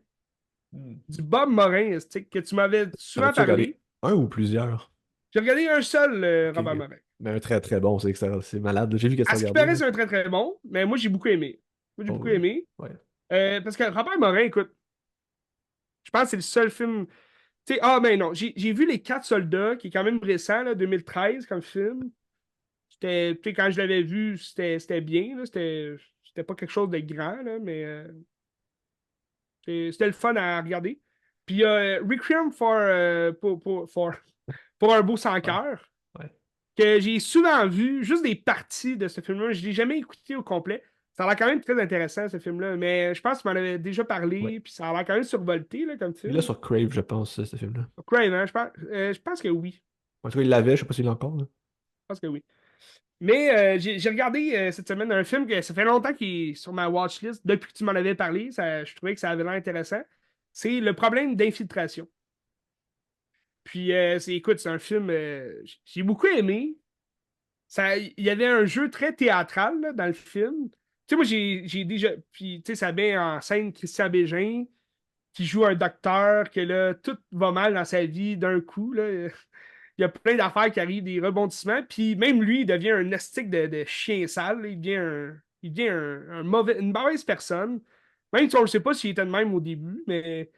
Speaker 2: Hmm.
Speaker 1: du Bob Morin, tu sais, que tu m'avais
Speaker 2: T'en
Speaker 1: souvent
Speaker 2: as-tu regardé
Speaker 1: parlé.
Speaker 2: un ou plusieurs?
Speaker 1: J'ai regardé un seul
Speaker 2: Ok,
Speaker 1: Robert
Speaker 2: ok.
Speaker 1: Morin.
Speaker 2: Mais un très très bon, c'est malade. J'ai vu qu'est-ce que
Speaker 1: À
Speaker 2: tu
Speaker 1: ce qui
Speaker 2: regardé,
Speaker 1: paraît,
Speaker 2: là.
Speaker 1: c'est un très très bon, mais moi j'ai beaucoup aimé. Moi j'ai
Speaker 2: Oh
Speaker 1: beaucoup
Speaker 2: oui.
Speaker 1: aimé.
Speaker 2: Ouais.
Speaker 1: Parce que Robert Morin, écoute, je pense que c'est le seul film. Tu sais, ah, ben non, j'ai vu Les Quatre Soldats, qui est quand même récent, là, 2013 comme film. Tu sais, quand je l'avais vu, c'était bien, là, c'était pas quelque chose de grand, là, mais c'était le fun à regarder. Puis il y a Requiem pour un beau sans
Speaker 2: Ouais.
Speaker 1: cœur,
Speaker 2: Ouais.
Speaker 1: que j'ai souvent vu, juste des parties de ce film-là. Je l'ai jamais écouté au complet. Ça a l'air quand même très intéressant, ce film-là, mais je pense que tu m'en avais déjà
Speaker 2: Ouais.
Speaker 1: parlé, puis ça a l'air quand même survolté, là, comme
Speaker 2: Il est là
Speaker 1: film.
Speaker 2: sur Crave, je pense, ce film-là.
Speaker 1: Crave, hein, je pense que oui.
Speaker 2: En tout cas, il l'avait, je sais pas s'il l'a encore, là.
Speaker 1: Je pense que oui. Mais j'ai regardé cette semaine un film que ça fait longtemps qu'il est sur ma watchlist. Depuis que tu m'en avais parlé, je trouvais que ça avait l'air intéressant. C'est Le problème d'infiltration. Puis, écoute, c'est un film, j'ai beaucoup aimé. Il y avait un jeu très théâtral là, dans le film. Tu sais, moi, j'ai déjà. Puis, tu sais, ça met en scène Christian Bégin, qui joue un docteur, que là, tout va mal dans sa vie d'un coup. Là. Il y a plein d'affaires qui arrivent, des rebondissements. Puis, même lui, il devient un astique de chien sale. Là. Il devient une mauvaise personne. Même si on ne sait pas s'il était de même au début, mais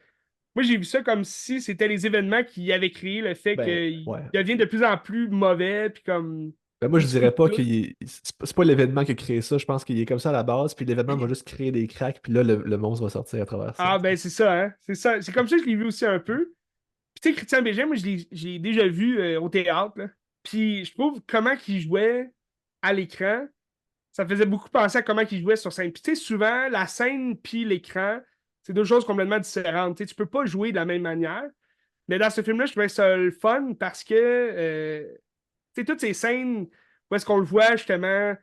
Speaker 1: moi, j'ai vu ça comme si c'était les événements qui avaient créé le fait
Speaker 2: Ben,
Speaker 1: qu'il
Speaker 2: ouais.
Speaker 1: devient de plus en plus mauvais, puis comme
Speaker 2: Ben, moi, je
Speaker 1: il se fout
Speaker 2: dirais
Speaker 1: de
Speaker 2: pas
Speaker 1: tout.
Speaker 2: c'est pas l'événement qui a créé ça. Je pense qu'il est comme ça à la base, puis l'événement va juste créer des cracks, puis là, le monstre va sortir à travers ça.
Speaker 1: Ah, ben c'est ça, hein? C'est ça. C'est comme ça que je l'ai vu aussi un peu. Puis, tu sais, Christian Bégin, moi, je l'ai déjà vu au théâtre, là. Puis, je trouve comment il jouait à l'écran, ça faisait beaucoup penser à comment il jouait sur scène. Puis, tu sais, souvent, la scène puis l'écran, c'est deux choses complètement différentes. Tu sais, tu peux pas jouer de la même manière. Mais dans ce film-là, je trouvais ça le fun parce que tu sais, toutes ces scènes où est-ce qu'on le voit justement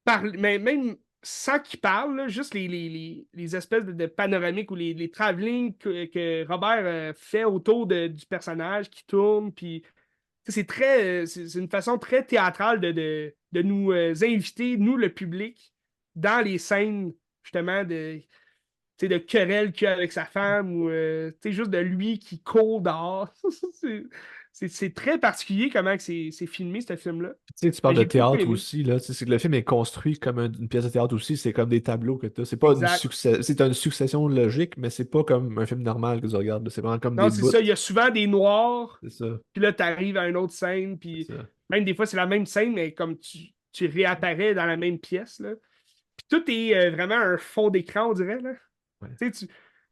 Speaker 1: parler, mais même sans qu'il parle, là, juste les espèces de panoramiques ou les travelling que Robert fait autour du personnage qui tourne, puis tu sais, c'est une façon très théâtrale de nous inviter, nous, le public, dans les scènes justement tu sais, de querelle qu'il a avec sa femme ou tu sais, juste de lui qui court dehors. C'est c'est très particulier comment que c'est filmé, ce film-là.
Speaker 2: Tu sais, tu
Speaker 1: Mais
Speaker 2: parles de
Speaker 1: j'ai beaucoup
Speaker 2: théâtre
Speaker 1: aimé.
Speaker 2: aussi, là. Tu sais, c'est que le film est construit comme une pièce de théâtre aussi. C'est comme des tableaux que tu as. C'est pas
Speaker 1: Exact.
Speaker 2: c'est une succession logique, mais c'est pas comme un film normal que tu regardes, là. C'est vraiment comme
Speaker 1: Non,
Speaker 2: des
Speaker 1: c'est
Speaker 2: bouts.
Speaker 1: ça. Il y a souvent des noirs,
Speaker 2: C'est ça.
Speaker 1: puis là, tu arrives à une autre scène, puis
Speaker 2: C'est ça.
Speaker 1: même des fois, c'est la même scène, mais comme tu réapparais dans la même pièce, là. Puis tout est vraiment un fond d'écran, on dirait, là.
Speaker 2: Ouais.
Speaker 1: Tu sais,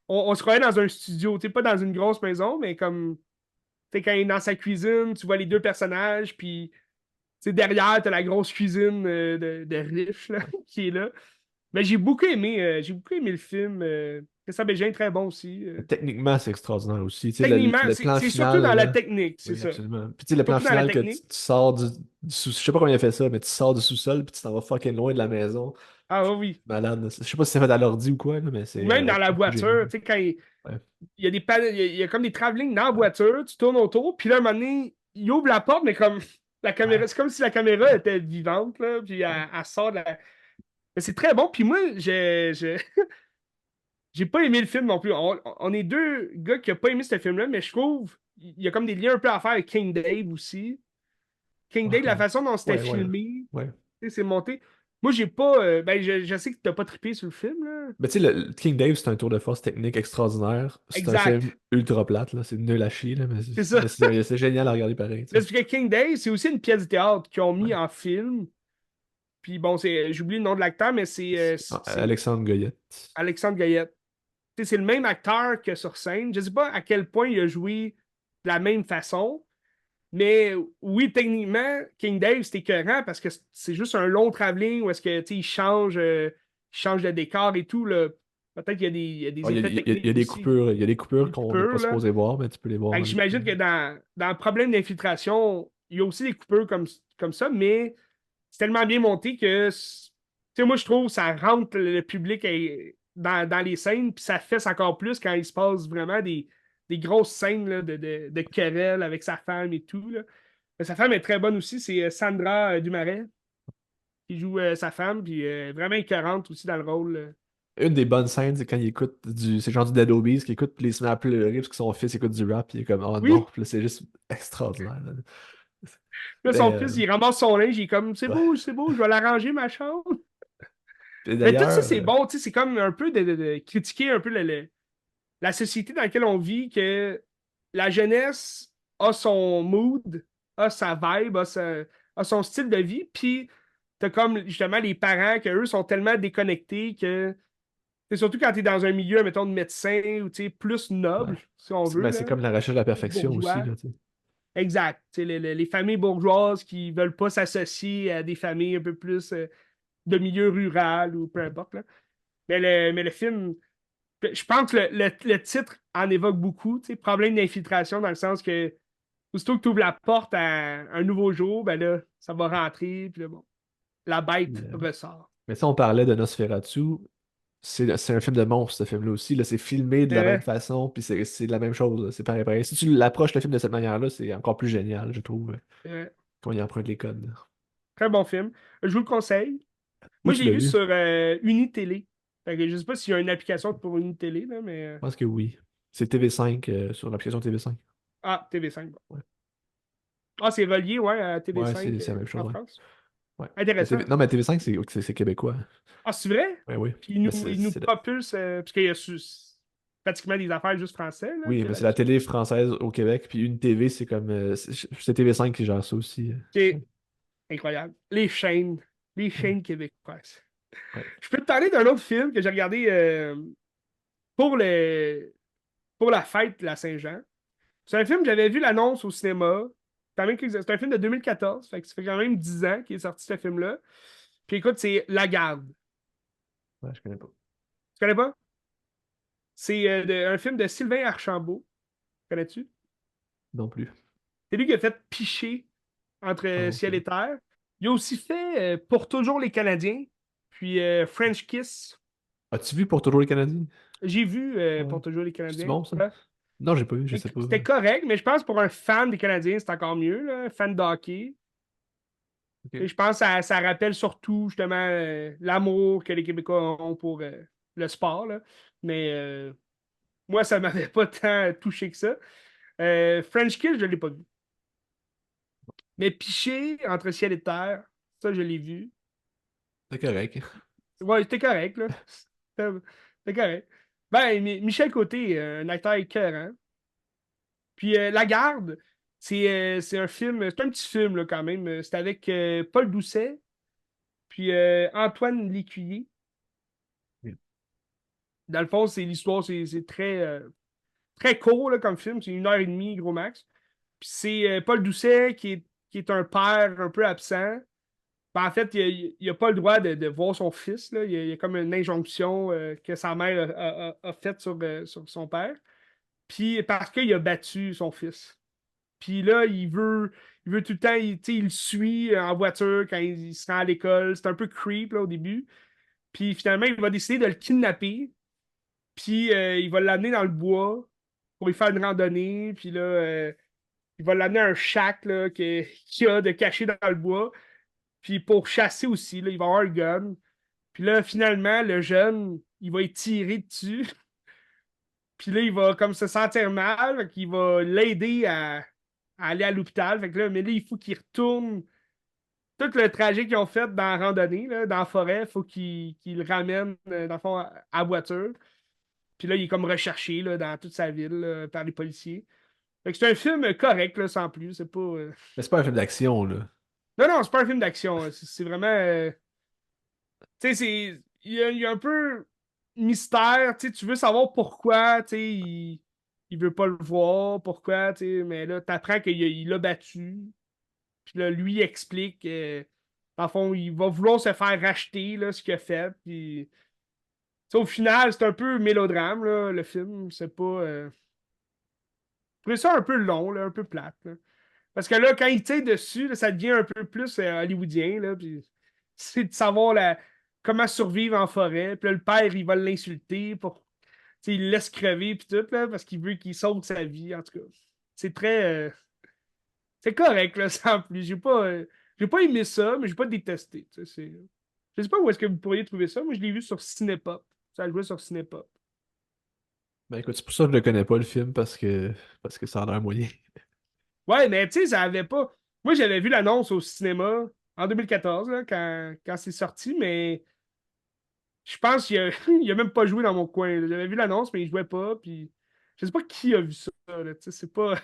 Speaker 1: on se croyait dans un studio, tu sais, pas dans une grosse maison, mais comme, tu sais, quand il est dans sa cuisine, tu vois les deux personnages, puis, tu sais, derrière, t'as la grosse cuisine de riche, là,
Speaker 2: Ouais.
Speaker 1: qui est là. Mais j'ai beaucoup aimé le film. Christian Bégin, très bon aussi.
Speaker 2: Techniquement, c'est extraordinaire aussi. Tu sais,
Speaker 1: Techniquement,
Speaker 2: le plan
Speaker 1: c'est surtout dans
Speaker 2: final,
Speaker 1: la
Speaker 2: là.
Speaker 1: technique, c'est
Speaker 2: Oui,
Speaker 1: ça.
Speaker 2: absolument. Puis tu sais, le plan
Speaker 1: Surtout dans la
Speaker 2: final que
Speaker 1: technique.
Speaker 2: tu sors du sous... Je sais pas comment il a fait ça, mais tu sors du sous-sol puis tu t'en vas fucking loin de la maison.
Speaker 1: Ah oui, oui.
Speaker 2: Malade, là. Je sais pas si c'est fait à l'ordi ou quoi, là, mais
Speaker 1: Ou
Speaker 2: c'est
Speaker 1: même dans la
Speaker 2: génial.
Speaker 1: voiture, tu sais, quand
Speaker 2: Ouais,
Speaker 1: il y a il y a comme des travelling dans la
Speaker 2: ouais,
Speaker 1: voiture, tu tournes autour, puis là, à un moment donné, il ouvre la porte, mais comme la caméra,
Speaker 2: ouais,
Speaker 1: c'est comme si la caméra était vivante, là, puis
Speaker 2: ouais.
Speaker 1: elle sort de la. Mais c'est très bon, puis moi, j'ai pas aimé le film non plus. On est deux gars qui n'ont pas aimé ce film-là, mais je trouve il y a comme des liens un peu à faire avec King Dave aussi. King
Speaker 2: Ouais,
Speaker 1: Dave, la façon dont c'était
Speaker 2: ouais, ouais,
Speaker 1: filmé,
Speaker 2: ouais.
Speaker 1: tu sais, c'est monté. Moi, j'ai pas. Ben, je sais que t'as pas trippé sur le film, là.
Speaker 2: Mais tu sais, le King Dave, c'est un tour de force technique extraordinaire. C'est un film
Speaker 1: Exact.
Speaker 2: ultra plate, là. C'est nul à chier, là, mais
Speaker 1: C'est ça.
Speaker 2: c'est génial à regarder pareil, tu
Speaker 1: Mais
Speaker 2: sais.
Speaker 1: parce que King Day, c'est aussi une pièce de théâtre qu'ils ont mis
Speaker 2: Ouais.
Speaker 1: en film. Puis bon, j'oublie le nom de l'acteur, mais c'est
Speaker 2: Alexandre Goyette.
Speaker 1: Alexandre Goyette. Tu sais, c'est le même acteur que sur scène. Je sais pas à quel point il a joué de la même façon. Mais oui, techniquement, King Dave, c'était écœurant parce que c'est juste un long travelling où est-ce que, tu sais, il change de décor et tout, là. Peut-être qu'il y a
Speaker 2: Ah,
Speaker 1: des effets
Speaker 2: il y a
Speaker 1: techniques
Speaker 2: des
Speaker 1: aussi.
Speaker 2: coupures, il y a des coupures
Speaker 1: Des
Speaker 2: qu'on n'est pas
Speaker 1: coupures, là.
Speaker 2: supposé voir, mais tu peux les voir
Speaker 1: Fait
Speaker 2: dans
Speaker 1: que
Speaker 2: les coupures.
Speaker 1: j'imagine que dans le problème d'infiltration, il y a aussi des coupures comme ça, mais c'est tellement bien monté que, tu sais, moi, je trouve que ça rentre le public dans les scènes, puis ça fesse encore plus quand il se passe vraiment des grosses scènes là, de querelle avec sa femme et tout, là. Mais sa femme est très bonne aussi, c'est Sandra Dumaret qui joue sa femme, puis vraiment écœurante aussi dans le rôle.
Speaker 2: Une des bonnes scènes, c'est quand il écoute c'est genre du Dead Obies qui écoute, puis il se met à pleurer parce que son fils écoute du rap, puis il est comme, oh non,
Speaker 1: Oui,
Speaker 2: puis là, c'est juste extraordinaire, là.
Speaker 1: là,
Speaker 2: Mais,
Speaker 1: son fils, il ramasse son linge, il est comme,
Speaker 2: ouais.
Speaker 1: c'est beau, je vais l'arranger, ma chambre.
Speaker 2: Et
Speaker 1: Mais tout ça,
Speaker 2: d'ailleurs,
Speaker 1: c'est bon, tu sais, c'est comme un peu de critiquer un peu la société dans laquelle on vit, que la jeunesse a son mood, a sa vibe, a son style de vie, puis t'as comme justement les parents que eux sont tellement déconnectés que c'est surtout quand t'es dans un milieu, mettons, de médecin ou tu sais, plus
Speaker 2: ouais.
Speaker 1: noble, si on veut,
Speaker 2: Ben,
Speaker 1: là,
Speaker 2: c'est comme la recherche de la
Speaker 1: plus
Speaker 2: perfection aussi,
Speaker 1: bourgeois.
Speaker 2: là, tu sais.
Speaker 1: Exact. Tu sais, les familles bourgeoises qui veulent pas s'associer à des familles un peu plus de milieu rural ou peu importe, là. Mais le film, je pense que le titre en évoque beaucoup, tu sais, problème d'infiltration, dans le sens que aussitôt que tu ouvres la porte à un nouveau jour, ben là, ça va rentrer, puis là, bon, la bête ressort.
Speaker 2: Mais si on parlait de Nosferatu, c'est un film de monstre, ce film-là aussi. Là, c'est filmé de
Speaker 1: C'est
Speaker 2: la même
Speaker 1: vrai,
Speaker 2: façon, puis c'est la même chose, là. C'est pareil, pareil. Si tu l'approches le film de cette manière-là, c'est encore plus génial, je trouve,
Speaker 1: c'est vrai.
Speaker 2: quand il emprunte les codes.
Speaker 1: Très bon film. Je vous le conseille.
Speaker 2: Où
Speaker 1: Moi,
Speaker 2: tu
Speaker 1: j'ai
Speaker 2: l'as
Speaker 1: vu
Speaker 2: vu?
Speaker 1: sur Unitélé. Fait que je sais pas s'il y a une application pour Unitélé, là, mais.
Speaker 2: Je pense que oui. C'est TV5 sur l'application TV5.
Speaker 1: Ah, TV5. Bon.
Speaker 2: Ouais,
Speaker 1: Ah, c'est relié, ouais, à
Speaker 2: ouais,
Speaker 1: TV5
Speaker 2: c'est la même chose,
Speaker 1: en
Speaker 2: ouais.
Speaker 1: France.
Speaker 2: Ouais.
Speaker 1: Intéressant.
Speaker 2: Non, mais TV5, c'est québécois.
Speaker 1: Ah, c'est vrai?
Speaker 2: Ouais, oui.
Speaker 1: Puis
Speaker 2: Mais
Speaker 1: il nous propulse, parce qu'il y a pratiquement des affaires juste français, là,
Speaker 2: oui,
Speaker 1: qu'il y a
Speaker 2: mais c'est la
Speaker 1: là-dessus.
Speaker 2: télé française au Québec, puis une TV, c'est comme. C'est TV5 qui gère ça aussi.
Speaker 1: C'est incroyable. Les chaînes québécoises.
Speaker 2: Ouais.
Speaker 1: Je peux te parler d'un autre film que j'ai regardé pour pour la fête de la Saint-Jean. C'est un film que j'avais vu l'annonce au cinéma. C'est un film de 2014, fait que ça fait quand même 10 ans qu'il est sorti ce film-là. Puis écoute, c'est La Garde.
Speaker 2: Ouais, je connais pas.
Speaker 1: Tu connais pas? C'est un film de Sylvain Archambault. Connais-tu?
Speaker 2: Non plus.
Speaker 1: C'est lui qui a fait Piché
Speaker 2: Ah,
Speaker 1: entre
Speaker 2: ok.
Speaker 1: ciel et terre. Il a aussi fait Pour toujours les Canadiens, puis French Kiss.
Speaker 2: As-tu vu pour toujours les Canadiens?
Speaker 1: J'ai vu
Speaker 2: Ouais.
Speaker 1: Pour toujours les
Speaker 2: C'est
Speaker 1: Canadiens.
Speaker 2: bon, ça?
Speaker 1: Ouais.
Speaker 2: Non, j'ai pas vu, je sais pas.
Speaker 1: C'était correct, mais je pense pour un fan des Canadiens, c'est encore mieux, là, un fan de hockey. Et
Speaker 2: Ok.
Speaker 1: je pense que ça rappelle surtout justement l'amour que les Québécois ont pour le sport, là. Mais moi, ça m'avait pas tant touché que ça. French Kiss, je l'ai pas vu. Mais Piché entre ciel et terre, ça, je l'ai vu.
Speaker 2: C'est correct.
Speaker 1: Ouais, c'était correct, là. C'était c'était correct. Ben, Michel Côté, un acteur écœurant. Puis La Garde, c'est un film, c'est un petit film, là, quand même. C'est avec Paul Doucet, puis Antoine Lécuyer.
Speaker 2: Ok.
Speaker 1: Dans le fond, c'est l'histoire, c'est très court, là, comme film. C'est 1 heure et demie, gros max. Puis c'est Paul Doucet qui est un père un peu absent. Ben, en fait, il a pas le droit de voir son fils, là. Il y a comme une injonction que sa mère a faite sur son père. Puis parce qu'il a battu son fils. Puis là, il veut tout le temps, tu sais, il le suit en voiture quand il se rend à l'école. C'est un peu creep là, au début. Puis finalement, il va décider de le kidnapper. Puis il va l'amener dans le bois pour lui faire une randonnée. Puis là, il va l'amener à un shack là, qu'il a de caché dans le bois. Puis pour chasser aussi, là, il va avoir un gun. Puis là, finalement, le jeune, il va être tiré dessus. Puis là, il va comme se sentir mal. Fait qu'il va l'aider à aller à l'hôpital. Fait que là, mais là, il faut qu'il retourne tout le trajet qu'ils ont fait dans la randonnée, là, dans la forêt, il faut qu'ils le ramènent, dans le fond, à voiture. Puis là, il est comme recherché là, dans toute sa ville là, par les policiers. Fait que c'est un film correct, là, sans plus. C'est pas.
Speaker 2: Mais c'est pas un film d'action, là.
Speaker 1: Non, non, c'est pas un film d'action. C'est vraiment. Tu sais, il y a un peu mystère. Tu sais, tu veux savoir pourquoi, tu sais, il veut pas le voir, pourquoi, tu sais, mais là, t'apprends qu'il l'a battu. Puis là, lui il explique. Dans le fond, il va vouloir se faire racheter là, ce qu'il a fait. Puis, tu sais, au final, c'est un peu mélodrame, là, le film. C'est pas. Je trouvais ça un peu long, là, un peu plate, là. Parce que là, quand il tire dessus, là, ça devient un peu plus hollywoodien. Là, puis c'est de savoir comment survivre en forêt. Puis là, le père, il va l'insulter pour. Tu sais, il le laisse crever puis tout, là, parce qu'il veut qu'il sauve sa vie. En tout cas, c'est très. C'est correct, là, sans plus. J'ai pas aimé ça, mais j'ai pas détesté. Tu sais, je sais pas où est-ce que vous pourriez trouver ça. Moi, je l'ai vu sur Cinépop. Ça jouait sur Cinépop.
Speaker 2: Ben écoute, c'est pour ça que je le connais pas, le film, parce que ça a l'air moyen.
Speaker 1: Ouais, mais tu sais, ça avait pas. Moi, j'avais vu l'annonce au cinéma en 2014, là, quand c'est sorti, mais je pense il a même pas joué dans mon coin, là. J'avais vu l'annonce, mais il jouait pas, puis je sais pas qui a vu ça, là, tu sais, c'est pas,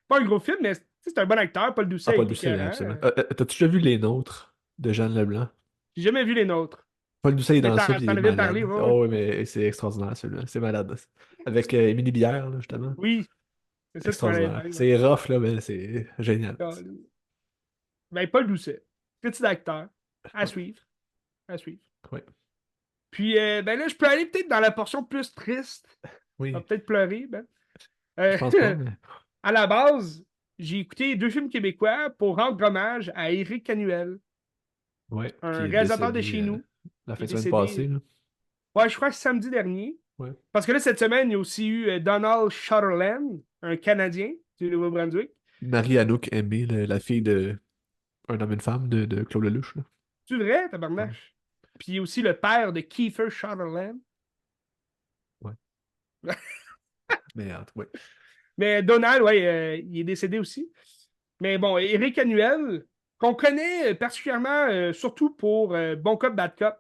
Speaker 1: pas un gros film, mais tu sais, c'est un bon acteur. Paul
Speaker 2: Ah,
Speaker 1: Doucet a
Speaker 2: Paul
Speaker 1: été
Speaker 2: Doucet,
Speaker 1: écœurant.
Speaker 2: absolument. T'as-tu déjà vu Les Nôtres de Jeanne Leblanc?
Speaker 1: J'ai jamais vu les nôtres.
Speaker 2: Paul Doucet est
Speaker 1: Mais
Speaker 2: dans ça, puis il
Speaker 1: t'en
Speaker 2: est
Speaker 1: avais parlé,
Speaker 2: malade.
Speaker 1: ouais, ouais.
Speaker 2: Oh, oui, mais c'est extraordinaire, celui-là. C'est malade. Avec Émilie Bière, là, justement.
Speaker 1: Oui, c'est ça, tu m'en avais
Speaker 2: Extraordinaire.
Speaker 1: parlé, ouais.
Speaker 2: C'est rough, là, mais c'est génial.
Speaker 1: Ben, Paul Doucet, petit acteur, à
Speaker 2: Ouais.
Speaker 1: suivre, à suivre.
Speaker 2: Ouais.
Speaker 1: Puis, ben là, je peux aller peut-être dans la portion plus triste. On va
Speaker 2: Oui,
Speaker 1: peut-être pleurer, ben.
Speaker 2: je
Speaker 1: Euh,
Speaker 2: pense pas, mais.
Speaker 1: À la base, j'ai écouté deux films québécois pour rendre hommage à Éric Canuel,
Speaker 2: Ouais, qui
Speaker 1: un
Speaker 2: est
Speaker 1: réalisateur de
Speaker 2: décédé
Speaker 1: chez nous,
Speaker 2: la
Speaker 1: qui est
Speaker 2: fin de semaine passée,
Speaker 1: décédé,
Speaker 2: là.
Speaker 1: ouais, je crois que samedi dernier.
Speaker 2: Ouais.
Speaker 1: Parce que là, cette semaine, il y a aussi eu Donald Sutherland, un Canadien du Nouveau-Brunswick.
Speaker 2: Marie-Anouk Aimé, la fille de Un homme et une femme de Claude Lelouch, là.
Speaker 1: C'est vrai,
Speaker 2: Ouais.
Speaker 1: tabarnache? Puis il y a aussi le père de Kiefer Sutherland.
Speaker 2: Ouais. Mais, ouais.
Speaker 1: Mais Donald, ouais, il est décédé aussi. Mais bon, Éric Canuel, qu'on connaît particulièrement, surtout pour Bon Cop, Bad Cop,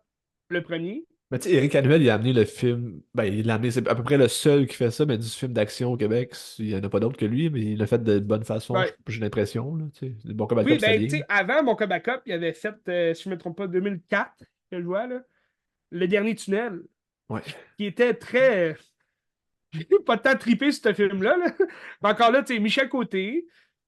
Speaker 1: le premier.
Speaker 2: Mais tu sais, Éric Hannibal, il a amené le film. Ben, il l'a amené, c'est à peu près le seul qui fait ça, mais du film d'action au Québec, il n'y en a pas d'autre que lui, mais il l'a fait de bonne façon,
Speaker 1: Ouais.
Speaker 2: j'ai l'impression, là, tu sais. Bon, comme Bad
Speaker 1: Oui,
Speaker 2: Cop, c'était
Speaker 1: ben,
Speaker 2: bien,
Speaker 1: tu
Speaker 2: là.
Speaker 1: sais, avant Bon Cop, Bad Cop, il avait fait, si je ne me trompe pas, 2004, que je vois, là, Le Dernier Tunnel,
Speaker 2: Ouais.
Speaker 1: qui était très. J'ai pas tant trippé sur ce film-là, là. Mais encore là, tu sais, Michel Côté.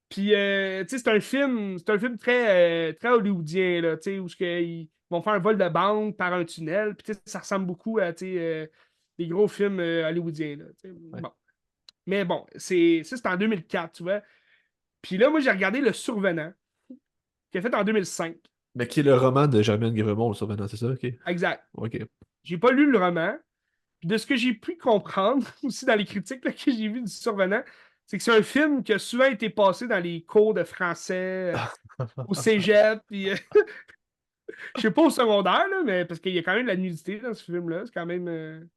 Speaker 1: Puis, tu sais, c'est un film très hollywoodien, là, tu sais, où ils vont faire un vol de banque par un tunnel. Puis, tu sais, ça ressemble beaucoup à, tu sais, des gros films hollywoodiens, là, tu sais.
Speaker 2: Ouais.
Speaker 1: Bon. Mais bon, ça, c'est en 2004, tu vois. Puis là, moi, j'ai regardé Le Survenant, qui est fait en 2005.
Speaker 2: Mais qui est le roman de Germaine Guévremont, le Survenant, c'est ça? Ok.
Speaker 1: Exact.
Speaker 2: Ok.
Speaker 1: J'ai pas lu le roman. Puis de ce que j'ai pu comprendre, aussi dans les critiques là, que j'ai vues du Survenant, c'est que c'est un film qui a souvent été passé dans les cours de français au cégep, puis je sais pas au secondaire, là, mais parce qu'il y a quand même de la nudité dans ce film-là. C'est quand même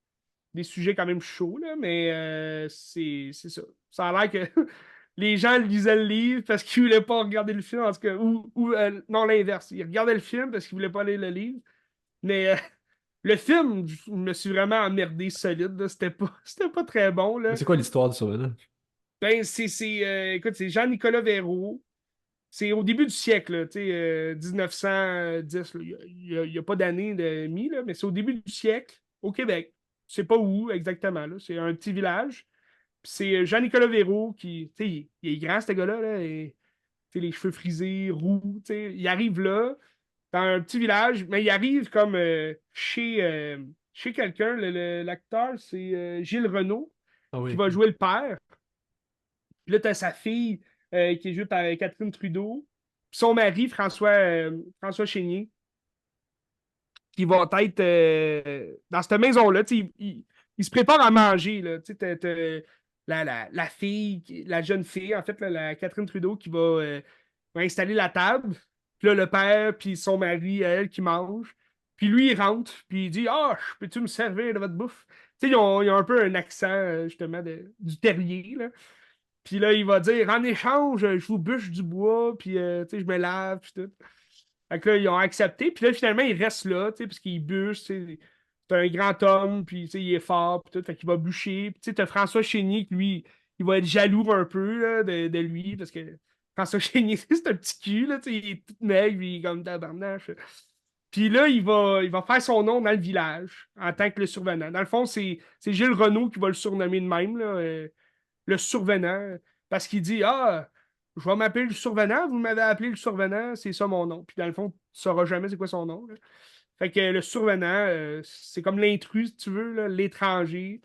Speaker 1: des sujets quand même chauds, là, mais c'est ça. Ça a l'air que les gens lisaient le livre parce qu'ils voulaient pas regarder le film, en tout cas, non, l'inverse. Ils regardaient le film parce qu'ils voulaient pas lire le livre. Mais le film, je me suis vraiment emmerdé solide, là. C'était pas très bon,
Speaker 2: Mais
Speaker 1: là.
Speaker 2: c'est quoi l'histoire du Survenant?
Speaker 1: Ben, écoute, c'est Jean-Nicolas Véraud. C'est au début du siècle, là, tu sais, 1910, là. Il y a pas d'année de mi, là, mais c'est au début du siècle, au Québec. Je sais pas où exactement, là. C'est un petit village. Puis c'est Jean-Nicolas Véraud qui, tu sais, il est grand, ce gars-là, là, et, tu sais, les cheveux frisés, roux, tu sais. Il arrive là, dans un petit village, mais il arrive comme chez quelqu'un. L'acteur, c'est Gilles Renaud,
Speaker 2: Ah
Speaker 1: qui
Speaker 2: oui,
Speaker 1: va
Speaker 2: ok.
Speaker 1: jouer le père. Puis là, tu as sa fille, qui est jouée par Catherine Trudeau. Puis son mari, François Chénier, qui va être dans cette maison-là. Tu sais, il se prépare à manger. Là. Tu sais, la fille, la jeune fille, en fait, là, la Catherine Trudeau, qui va installer la table. Puis là, le père, puis son mari, elle, qui mange. Puis lui, il rentre, puis il dit Ah, peux-tu me servir de votre bouffe? Tu sais, ils ont un peu un accent, justement, du terrier. Là. Puis là, il va dire En échange, je vous bûche du bois, puis tu sais, je me lave, puis tout. Fait que là, ils ont accepté. Puis là, finalement, il reste là, tu sais, parce qu'il bûche, tu sais. C'est un grand homme, puis tu sais, il est fort, puis tout. Fait qu'il va bûcher. Puis tu sais, t'as François Chénier, qui lui, il va être jaloux un peu là, de lui, parce que François Chénier, c'est un petit cul, là, tu sais, il est tout maigre, puis il est comme tabarnache. Puis là, il va faire son nom dans le village en tant que le survenant. Dans le fond, c'est Gilles Renaud qui va le surnommer de même, là, le survenant, parce qu'il dit ah, je vais m'appeler le survenant, vous m'avez appelé le survenant, c'est ça mon nom. Puis dans le fond, tu ne sauras jamais c'est quoi son nom, là. Fait que le survenant, c'est comme l'intrus, si tu veux, là, l'étranger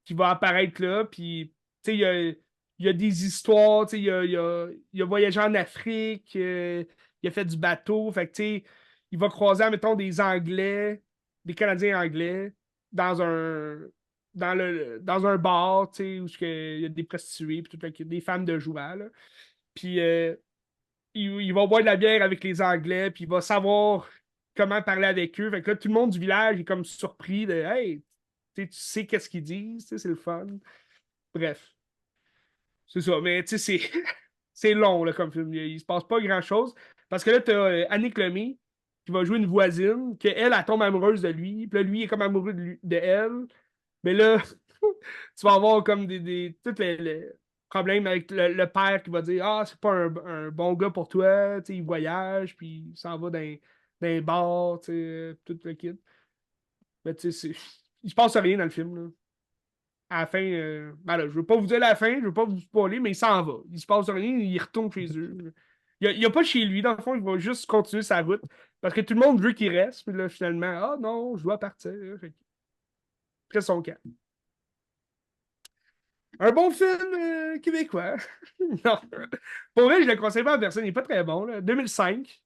Speaker 1: qui va apparaître là. Puis, tu sais, il y a des histoires, tu sais, il a voyagé en Afrique, il a fait du bateau. Fait que, tu sais, il va croiser, mettons, des Anglais, des Canadiens anglais, dans un, dans un bar, tu sais, où il y a des prostituées, puis des femmes de joie, là. Puis, il va boire de la bière avec les Anglais, puis il va savoir comment parler avec eux. Fait que là, tout le monde du village est comme surpris de Hey, tu sais qu'est-ce qu'ils disent, tu sais, c'est le fun. Bref, c'est ça. Mais tu sais, c'est c'est long là, comme film. Il se passe pas grand-chose. Parce que là, t'as Annick Lemay qui va jouer une voisine, qu'elle, elle tombe amoureuse de lui. Puis là, lui, il est comme amoureux de elle. Mais là, tu vas avoir comme tous les problèmes avec le père qui va dire Ah, c'est pas un bon gars pour toi. Tu sais, il voyage, puis il s'en va dans un bar, tu sais, tout le kit. Mais tu sais, il se passe rien dans le film, là. À la fin, ben là, je veux pas vous dire la fin, je veux pas vous spoiler, mais il s'en va. Il se passe rien, il retourne chez eux. Il a pas chez lui, dans le fond, il va juste continuer sa route. Parce que tout le monde veut qu'il reste, puis là, finalement, ah non, je dois partir. Fait que, après son camp. Un bon film québécois. Non. Pour vrai, je le conseille pas à personne, il est pas très bon, là. 2005.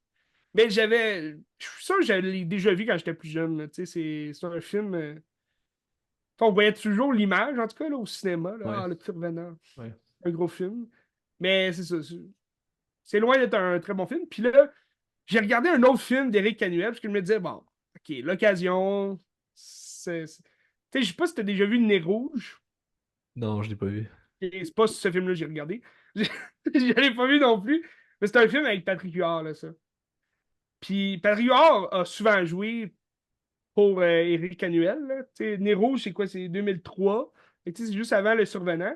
Speaker 1: Mais je suis sûr que je l'ai déjà vu quand j'étais plus jeune, là. Tu sais, c'est un film. On voyait toujours l'image, en tout cas, là, au cinéma, là.
Speaker 2: Ouais,
Speaker 1: Ah, le petit revenant.
Speaker 2: ouais.
Speaker 1: Un gros film. Mais c'est ça. C'est loin d'être un très bon film. Puis là, j'ai regardé un autre film d'Éric Canuel parce que je me disais, bon, OK, l'occasion. Tu sais, je sais pas si t'as déjà vu Nez Rouge.
Speaker 2: Non, je l'ai pas vu.
Speaker 1: Et c'est pas ce film-là que j'ai regardé. Je l'ai pas vu non plus. Mais c'est un film avec Patrick Huard, là, ça. Puis Patrick Huard a souvent joué pour Éric Canuel, là. Tu sais, Nez Rouge, c'est quoi? C'est 2003. Et tu sais, c'est juste avant Le Survenant.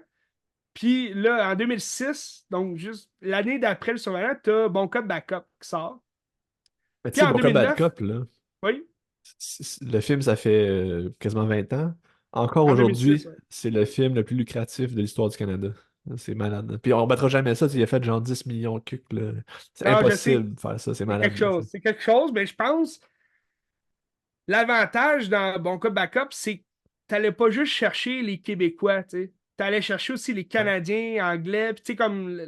Speaker 1: Puis là, en 2006, donc juste l'année d'après Le Survenant, t'as Bon Cop, Backup qui sort.
Speaker 2: Mais tu
Speaker 1: Puis
Speaker 2: sais,
Speaker 1: en
Speaker 2: Bon Cop, Bad
Speaker 1: 2009,
Speaker 2: Cop, là,
Speaker 1: oui,
Speaker 2: le film, ça fait quasiment 20 ans. Encore
Speaker 1: en 2006,
Speaker 2: aujourd'hui,
Speaker 1: ouais.
Speaker 2: c'est le film le plus lucratif de l'histoire du Canada. C'est malade. Puis on battra jamais ça. Tu sais, il a fait genre 10 millions de cucs, là. C'est
Speaker 1: Non, je sais,
Speaker 2: impossible de faire ça. C'est
Speaker 1: c'est quelque
Speaker 2: malade, là, ça.
Speaker 1: chose. C'est quelque chose, mais je pense l'avantage dans Bon Cop, Backup, c'est que t'allais pas juste chercher les Québécois, tu sais. T'allais chercher aussi les
Speaker 2: Ouais,
Speaker 1: Canadiens, Anglais, puis tu sais, comme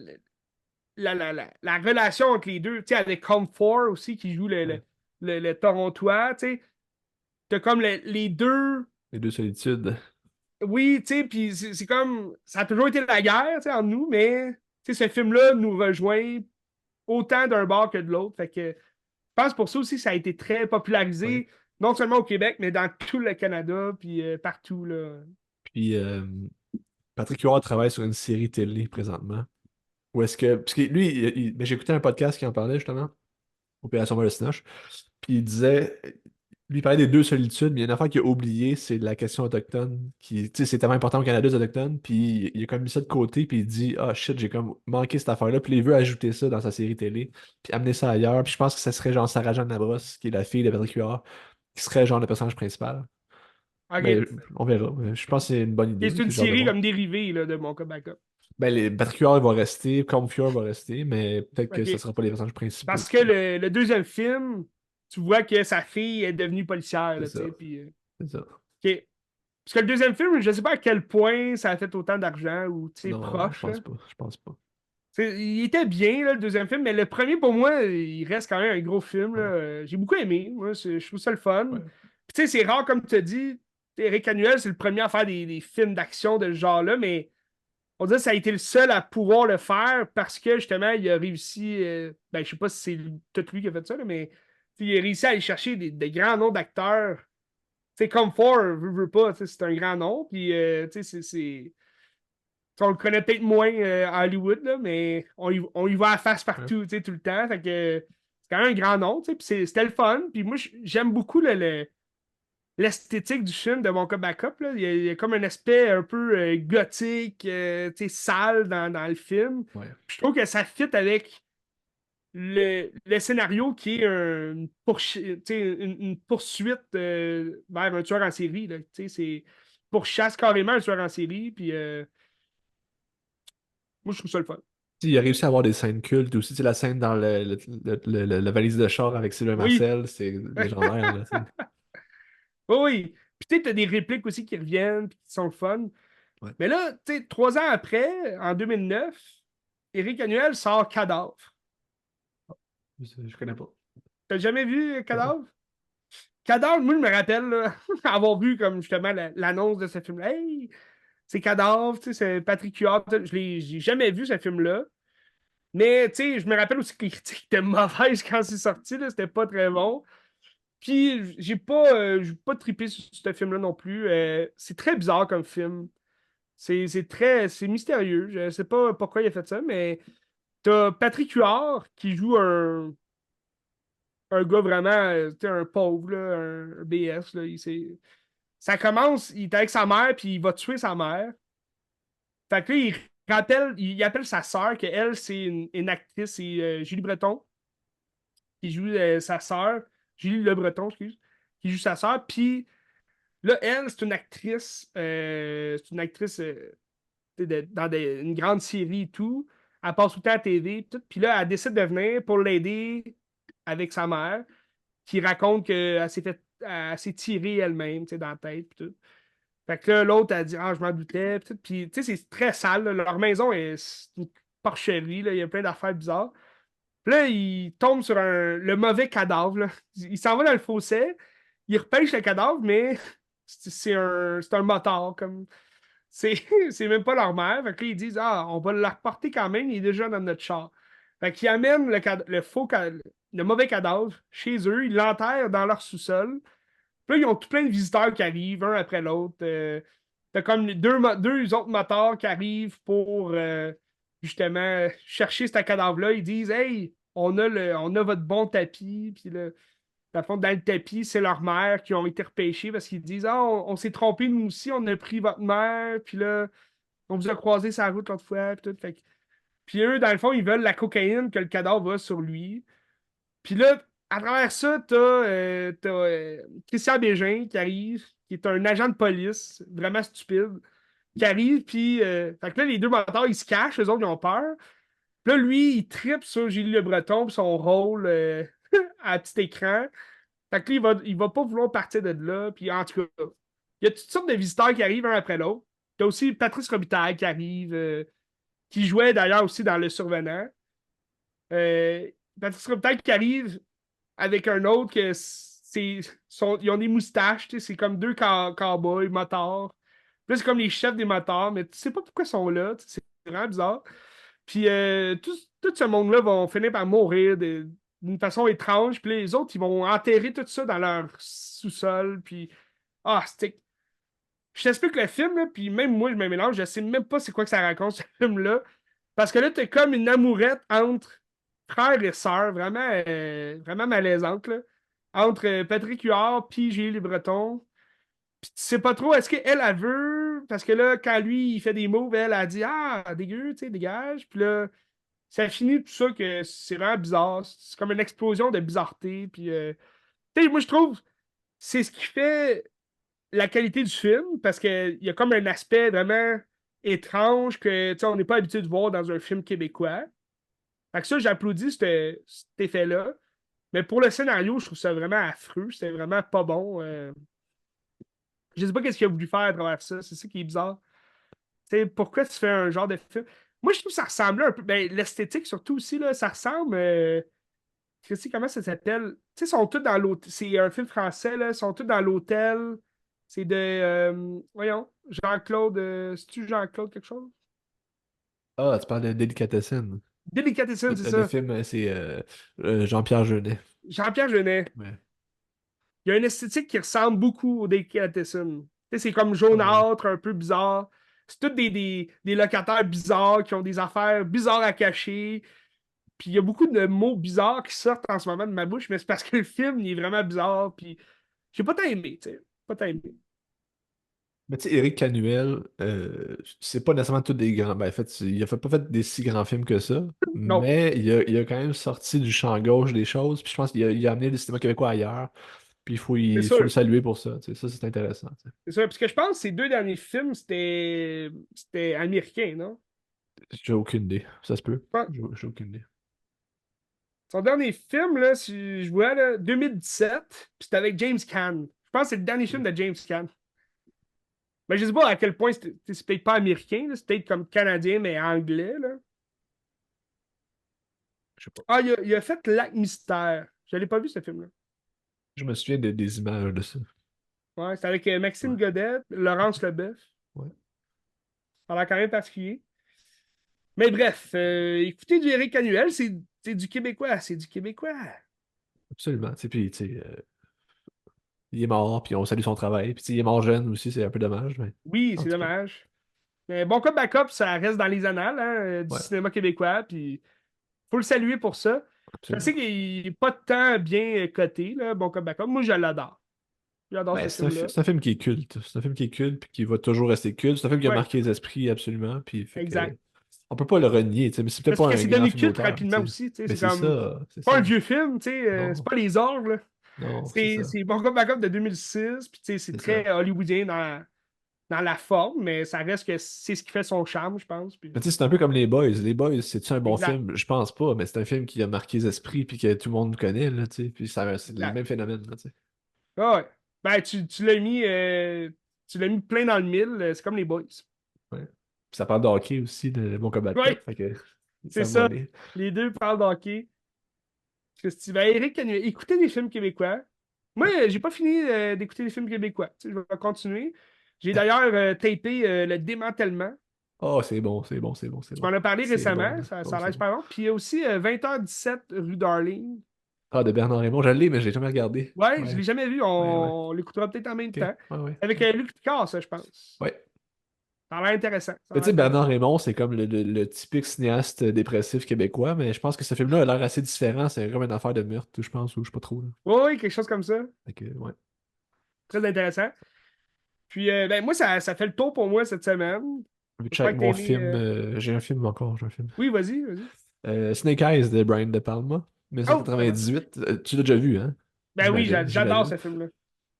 Speaker 1: la relation entre les deux, tu sais, avec Comfort aussi, qui joue le,
Speaker 2: ouais.
Speaker 1: le, le, le Torontois, tu sais. T'as comme les deux.
Speaker 2: Les deux solitudes.
Speaker 1: Oui, tu sais, puis c'est comme. Ça a toujours été la guerre, tu sais, entre nous, mais tu sais, ce film-là nous rejoint autant d'un bord que de l'autre. Fait que je pense pour ça aussi, ça a été très
Speaker 2: Ouais.
Speaker 1: popularisé, non seulement au Québec, mais dans tout le Canada, puis partout, là.
Speaker 2: Puis Patrick Huard travaille sur une série télé présentement. Où est-ce que. Parce que lui, ben, j'ai écouté un podcast qui en parlait justement, Opération Molotov. Puis il disait, lui il parlait des deux solitudes, mais il y a une affaire qu'il a oublié, c'est la question autochtone, qui, tu sais, c'est tellement important au Canada, les autochtones, puis il a comme mis ça de côté, puis il dit, ah shit, j'ai comme manqué cette affaire-là, puis il veut ajouter ça dans sa série télé, puis amener ça ailleurs, puis je pense que ça serait genre Sarah-Jeanne Labrosse, qui est la fille de Patrick Huard, qui serait genre le personnage principal. Mais
Speaker 1: OK.
Speaker 2: on verra. Je pense que c'est une bonne idée,
Speaker 1: Et
Speaker 2: là,
Speaker 1: c'est une
Speaker 2: puis j'ai hâte de
Speaker 1: série
Speaker 2: voir.
Speaker 1: comme dérivée là, de mon cas backup.
Speaker 2: Ben, les Patrick Huard va rester, Comfior va rester, mais peut-être que ce ne
Speaker 1: OK.
Speaker 2: sera pas les personnages principaux.
Speaker 1: Parce que le deuxième film, tu vois que sa fille est devenue policière,
Speaker 2: C'est
Speaker 1: là, tu
Speaker 2: ça.
Speaker 1: sais, puis...
Speaker 2: C'est ça.
Speaker 1: OK. Parce que le deuxième film, je sais pas à quel point ça a fait autant d'argent ou, tu sais,
Speaker 2: Non, je
Speaker 1: proche, là.
Speaker 2: pense pas. Je pense pas.
Speaker 1: Il était bien, là, le deuxième film, mais le premier, pour moi, il reste quand même un gros film, là.
Speaker 2: Ouais.
Speaker 1: J'ai beaucoup aimé. Moi, je trouve ça le fun.
Speaker 2: Ouais.
Speaker 1: Puis, tu sais, c'est rare, comme tu as dit. Eric Annuel, c'est le premier à faire des films d'action de ce genre-là, mais on dirait que ça a été le seul à pouvoir le faire parce que, justement, il a réussi. Ben, je sais pas si c'est tout lui qui a fait ça, là, mais tu sais, il a réussi à aller chercher des grands noms d'acteurs. Tu sais, comme Ford, veut pas, tu sais, c'est un grand nom. Puis, tu sais, on le connaît peut-être moins à Hollywood, là, mais on y voit à face
Speaker 2: Ouais.
Speaker 1: partout, tu sais, tout le temps. Fait que c'est quand même un grand nom, tu sais, puis c'était le fun. Puis moi, j'aime beaucoup l'esthétique du film de Mon Cop Backup, là. Il y a comme un aspect un peu gothique, tu sais, sale dans le film.
Speaker 2: Ouais.
Speaker 1: Puis je trouve que ça fit avec le scénario qui est tu sais, une poursuite vers un tueur en série, là. Tu sais, c'est pourchasse carrément un tueur en série. Puis moi, je trouve ça le fun.
Speaker 2: Il a réussi à avoir des scènes cultes aussi. Tu sais, la scène dans la valise de char avec Sylvain
Speaker 1: Oui.
Speaker 2: Marcel, c'est légendaire, là, tu sais.
Speaker 1: Oui, oui. Puis tu sais, t'as des répliques aussi qui reviennent, puis qui sont le fun.
Speaker 2: Ouais.
Speaker 1: Mais là, tu sais, 3 ans après, en 2009, Éric Annuel sort Cadavre.
Speaker 2: Je connais pas.
Speaker 1: T'as jamais vu
Speaker 2: Non.
Speaker 1: Cadavre? Cadavre, moi, je me rappelle là, avoir vu comme justement l'annonce de ce film-là. Hey, c'est Cadavre, tu sais, c'est Patrick Huard. J'ai jamais vu ce film-là. Mais tu sais, je me rappelle aussi que les critiques étaient mauvaises quand c'est sorti, là, c'était pas très bon. Puis j'ai pas trippé sur ce film-là non plus. C'est très bizarre comme film. C'est mystérieux. Je sais pas pourquoi il a fait ça, mais t'as Patrick Huard qui joue un gars vraiment, tu sais, un pauvre, là, un BS. Là, ça commence, il est avec sa mère, puis il va tuer sa mère. Fait que là, il appelle sa sœur, que elle, c'est une actrice, c'est Julie Breton, qui joue sa sœur, Julie Le Breton, excuse, qui joue sa sœur. Puis là, elle, c'est une actrice une grande série et tout. Elle passe tout le temps à la TV. Tout. Puis là, elle décide de venir pour l'aider avec sa mère, qui raconte elle s'est tirée elle-même, tu sais, dans la tête. Puis tout. Fait que là, l'autre, elle dit, ah, je m'en doutais. Puis, tout. Puis, tu sais, c'est très sale, là. Leur maison c'est une porcherie, là. Il y a plein d'affaires bizarres. Puis là, il tombe sur le mauvais cadavre, là. Il s'en va dans le fossé, il repêche le cadavre, mais c'est un motard, comme. C'est c'est même pas leur mère. Fait que là, ils disent, ah, on va le reporter quand même, il est déjà dans notre char. Fait qu'ils amènent le mauvais cadavre chez eux, ils l'enterrent dans leur sous-sol. Puis là, ils ont tout plein de visiteurs qui arrivent, un après l'autre. T'as comme deux autres motards qui arrivent pour justement chercher ce cadavre-là. Ils disent, hey, on a votre bon tapis. Puis là, dans le fond, dans le tapis, c'est leur mère qui ont été repêchés parce qu'ils disent, ah, on s'est trompé, nous aussi, on a pris votre mère. Puis là, on vous a croisé sur la route l'autre fois. Puis, tout. Puis eux, dans le fond, ils veulent la cocaïne que le cadavre a sur lui. Puis là, à travers ça, t'as Christian Bégin qui arrive, qui est un agent de police, vraiment stupide, qui arrive, puis fait que là, les deux motards, ils se cachent, les autres, ils ont peur. Puis là, lui, il tripe sur Gilles Le Breton, puis son rôle à petit écran. Fait que là, il va pas vouloir partir de là. Puis en tout cas, il y a toutes sortes de visiteurs qui arrivent un après l'autre. T'as aussi Patrice Robitaille qui arrive, qui jouait d'ailleurs aussi dans Le Survenant. Euh, Patrice Robitaille qui arrive avec un autre que ils ont des moustaches, tu sais, c'est comme deux cowboys, motards. Puis là, c'est comme les chefs des motards, mais tu sais pas pourquoi ils sont là, tu sais, c'est vraiment bizarre. Puis tout ce monde-là vont finir par mourir d'une façon étrange, puis les autres, ils vont enterrer tout ça dans leur sous-sol, puis ah, c'était. Je t'explique le film, là, puis même moi, je me mélange, je sais même pas c'est quoi que ça raconte, ce film-là. Parce que là, t'es comme une amourette entre frère et sœur, vraiment, vraiment malaisante, là. Entre Patrick Huard puis Gilles Le Breton. Puis tu sais pas trop, est-ce qu'elle, elle veut. Parce que là, quand lui, il fait des moves, elle a dit, ah, dégueu, tu sais, dégage. Puis là, ça finit tout ça que c'est vraiment bizarre. C'est comme une explosion de bizarreté. Puis, tu sais, moi, je trouve, c'est ce qui fait la qualité du film, parce qu'il y a comme un aspect vraiment étrange que, tu sais, on n'est pas habitué de voir dans un film québécois. Fait que ça, j'applaudis cet effet-là. Mais pour le scénario, je trouve ça vraiment affreux. C'était vraiment pas bon. Je sais pas qu'est-ce qu'il a voulu faire à travers ça. C'est ça qui est bizarre. Tu sais, pourquoi tu fais un genre de film? Moi, je trouve que ça ressemblait un peu. Ben, l'esthétique, surtout aussi, là, ça ressemble. Je sais comment ça s'appelle. Tu sais, ils sont tous dans l'hôtel. C'est un film français, là. Ils sont tous dans l'hôtel. C'est de. Voyons, Jean-Claude. C'est-tu Jean-Claude quelque chose?
Speaker 2: Ah, tu parles de Delicatessen.
Speaker 1: Délicatessen, c'est
Speaker 2: Le
Speaker 1: ça.
Speaker 2: film, c'est Jean-Pierre Jeunet.
Speaker 1: Jean-Pierre Jeunet.
Speaker 2: Ouais.
Speaker 1: Il y a une esthétique qui ressemble beaucoup au Delicatessen. Tu sais, c'est comme
Speaker 2: Ah ouais.
Speaker 1: jaunâtre, un peu bizarre. C'est tous des locataires bizarres qui ont des affaires bizarres à cacher. Puis il y a beaucoup de mots bizarres qui sortent en ce moment de ma bouche, mais c'est parce que le film, il est vraiment bizarre. Puis j'ai pas tant aimé, tu sais. Pas tant aimé.
Speaker 2: Mais tu sais, Éric Canuel, c'est pas nécessairement tous des grands. Ben, en fait, il a pas fait des si grands films que ça,
Speaker 1: Non,
Speaker 2: mais il a quand même sorti du champ gauche des choses, puis je pense qu'il a amené le cinéma québécois ailleurs, puis
Speaker 1: c'est
Speaker 2: il faut le
Speaker 1: sûr.
Speaker 2: saluer pour ça. Tu sais, ça, c'est intéressant. Tu sais.
Speaker 1: C'est sûr. Parce que je pense que ces deux derniers films, c'était américain, non?
Speaker 2: J'ai aucune idée. Ça se peut.
Speaker 1: Je pense-
Speaker 2: J'ai aucune idée.
Speaker 1: Son dernier film, là, si je vois, là, 2017, puis c'était avec James Caan. Je pense que c'est le dernier film de James Caan. Mais je sais pas à quel point c'est peut-être pas américain, là, c'est peut-être comme canadien, mais anglais, là.
Speaker 2: Je sais pas.
Speaker 1: Ah, il a fait Lac Mystère. Je l'ai pas vu, ce film-là.
Speaker 2: Je me souviens des images de ça.
Speaker 1: Ouais, c'est avec
Speaker 2: Ouais.
Speaker 1: Maxime Godet, Laurence Leboeuf.
Speaker 2: Ouais.
Speaker 1: Ça a l'air quand même particulier. Mais bref, écoutez du Eric Annuel, c'est du Québécois. C'est du Québécois.
Speaker 2: Absolument. Tu sais, puis, tu sais, il est mort, puis on salue son travail. Puis, tu sais, il est mort jeune aussi, c'est un peu dommage, mais
Speaker 1: Oui,
Speaker 2: en
Speaker 1: c'est
Speaker 2: tout cas,
Speaker 1: dommage. Mais bon cop backup, ça reste dans les annales hein, du
Speaker 2: ouais,
Speaker 1: cinéma québécois. Puis faut le saluer pour ça. Je sais
Speaker 2: absolument.
Speaker 1: qu'il n'est pas tant bien coté, là, bon cop backup. Moi, je l'adore. J'adore
Speaker 2: Ben,
Speaker 1: ce film-là.
Speaker 2: c'est un film qui est culte. C'est un film qui est culte, puis qui va toujours rester culte. C'est un film qui a
Speaker 1: Ouais,
Speaker 2: marqué les esprits, absolument. Puis, fait
Speaker 1: exact.
Speaker 2: que, on peut pas le renier, tu sais, mais c'est peut-être
Speaker 1: Parce
Speaker 2: pas
Speaker 1: que
Speaker 2: un
Speaker 1: c'est
Speaker 2: grand
Speaker 1: devenu
Speaker 2: film
Speaker 1: culte
Speaker 2: d'auteur,
Speaker 1: rapidement
Speaker 2: tu sais.
Speaker 1: aussi. Tu sais,
Speaker 2: Mais
Speaker 1: c'est comme
Speaker 2: c'est
Speaker 1: pas
Speaker 2: ça.
Speaker 1: un vieux film, tu sais, c'est
Speaker 2: Non,
Speaker 1: pas les orgues. Là.
Speaker 2: non, c'est
Speaker 1: C'est
Speaker 2: ça.
Speaker 1: c'est Bon cop backup de 2006. Puis tu sais, c'est
Speaker 2: C'est ça.
Speaker 1: très hollywoodien dans la forme, mais ça reste que c'est ce qui fait son charme, je pense. Puis...
Speaker 2: Mais tu sais, c'est un peu comme Les Boys. Les Boys, c'est-tu un bon
Speaker 1: Exact,
Speaker 2: film? Je pense pas, mais c'est un film qui a marqué les esprits, puis que tout le monde connaît, là, tu sais. Puis c'est le
Speaker 1: exact.
Speaker 2: même phénomène, là, tu sais.
Speaker 1: Ah ouais. Ben, tu l'as mis plein dans le mille. C'est comme les boys.
Speaker 2: Ouais. Puis ça parle de hockey aussi, de Mon Combat
Speaker 1: Oui,
Speaker 2: Cup, fait que
Speaker 1: c'est
Speaker 2: ça me
Speaker 1: ça.
Speaker 2: volait.
Speaker 1: Les deux parlent d'hockey. Ben, Eric, écoutez des films québécois. Moi, j'ai pas fini d'écouter des films québécois. Tu sais, je vais continuer. J'ai d'ailleurs tapé Le Démantèlement.
Speaker 2: Oh, c'est bon, c'est bon, c'est bon, c'est
Speaker 1: Tu
Speaker 2: bon.
Speaker 1: m'en as parlé
Speaker 2: C'est bon,
Speaker 1: récemment.
Speaker 2: là.
Speaker 1: Ça
Speaker 2: Oh,
Speaker 1: a
Speaker 2: c'est
Speaker 1: l'air
Speaker 2: bon.
Speaker 1: super bon. Puis il y a aussi 20h17 rue Darling.
Speaker 2: Ah, de Bernard Raymond, je l'ai, mais je l'ai jamais regardé.
Speaker 1: Ouais, je
Speaker 2: Ouais,
Speaker 1: l'ai jamais vu.
Speaker 2: ouais, ouais.
Speaker 1: On l'écoutera peut-être en même
Speaker 2: Ok,
Speaker 1: temps.
Speaker 2: ouais, ouais.
Speaker 1: Avec Luc Picard, ça, je pense.
Speaker 2: Ouais.
Speaker 1: Ça a l'air intéressant. Ça a
Speaker 2: Mais tu
Speaker 1: l'air
Speaker 2: sais,
Speaker 1: intéressant.
Speaker 2: Bernard Raymond, c'est comme le typique cinéaste dépressif québécois, mais je pense que ce film-là a l'air assez différent. C'est comme une affaire de meurtre, je pense, ou je sais pas trop, là.
Speaker 1: Oui, oui, quelque chose comme ça.
Speaker 2: Fait que, ouais.
Speaker 1: Très intéressant. Puis, ben, moi, ça fait le tour pour moi cette semaine.
Speaker 2: Veux-tu
Speaker 1: J'espère
Speaker 2: avec
Speaker 1: que t'as
Speaker 2: mon
Speaker 1: aimé.
Speaker 2: film, j'ai un film encore, j'ai un film.
Speaker 1: Oui, vas-y, vas-y.
Speaker 2: Snake Eyes de Brian De Palma,
Speaker 1: Oh, vraiment.
Speaker 2: 1998. Tu l'as déjà vu, hein?
Speaker 1: Ben oui, j'adore
Speaker 2: J'imagine.
Speaker 1: ce film-là.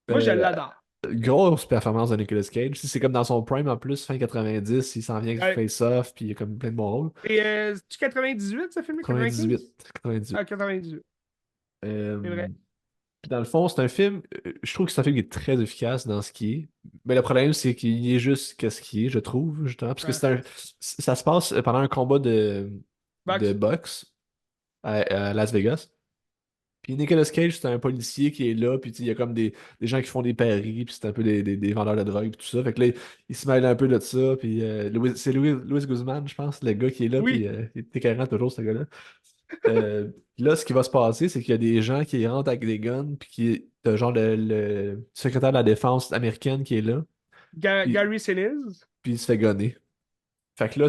Speaker 1: Moi, je
Speaker 2: Euh,
Speaker 1: l'adore.
Speaker 2: Grosse performance de Nicolas Cage. C'est comme dans son prime en plus, fin 90, il s'en vient avec
Speaker 1: Ouais.
Speaker 2: Face Off, puis il y a comme plein de bons rôles.
Speaker 1: Et c'est 98, ce film-là? 95?
Speaker 2: 98. 98.
Speaker 1: Ah, 98. C'est
Speaker 2: Euh,
Speaker 1: vrai.
Speaker 2: Puis dans le fond, c'est un film, je trouve que c'est un film qui est très efficace dans ce qui est. Mais le problème, c'est qu'il est juste qu'est-ce qui est, je trouve, justement. Parce que
Speaker 1: Ouais.
Speaker 2: ça se passe pendant un combat de
Speaker 1: Box.
Speaker 2: boxe à Las Vegas. Puis Nicolas Cage, c'est un policier qui est là, puis tu sais, il y a comme des gens qui font des paris, puis c'est un peu des vendeurs de drogue, puis tout ça. Fait que là, il se mêle un peu de ça, puis c'est Louis Guzman, je pense, le gars qui est là, puis
Speaker 1: Oui,
Speaker 2: il est écœurant toujours, ce gars-là. Là, ce qui va se passer, c'est qu'il y a des gens qui rentrent avec des guns, puis t'as genre le secrétaire de la défense américaine qui est là, puis,
Speaker 1: Gary Sinise.
Speaker 2: puis il se fait gunner. Fait que là,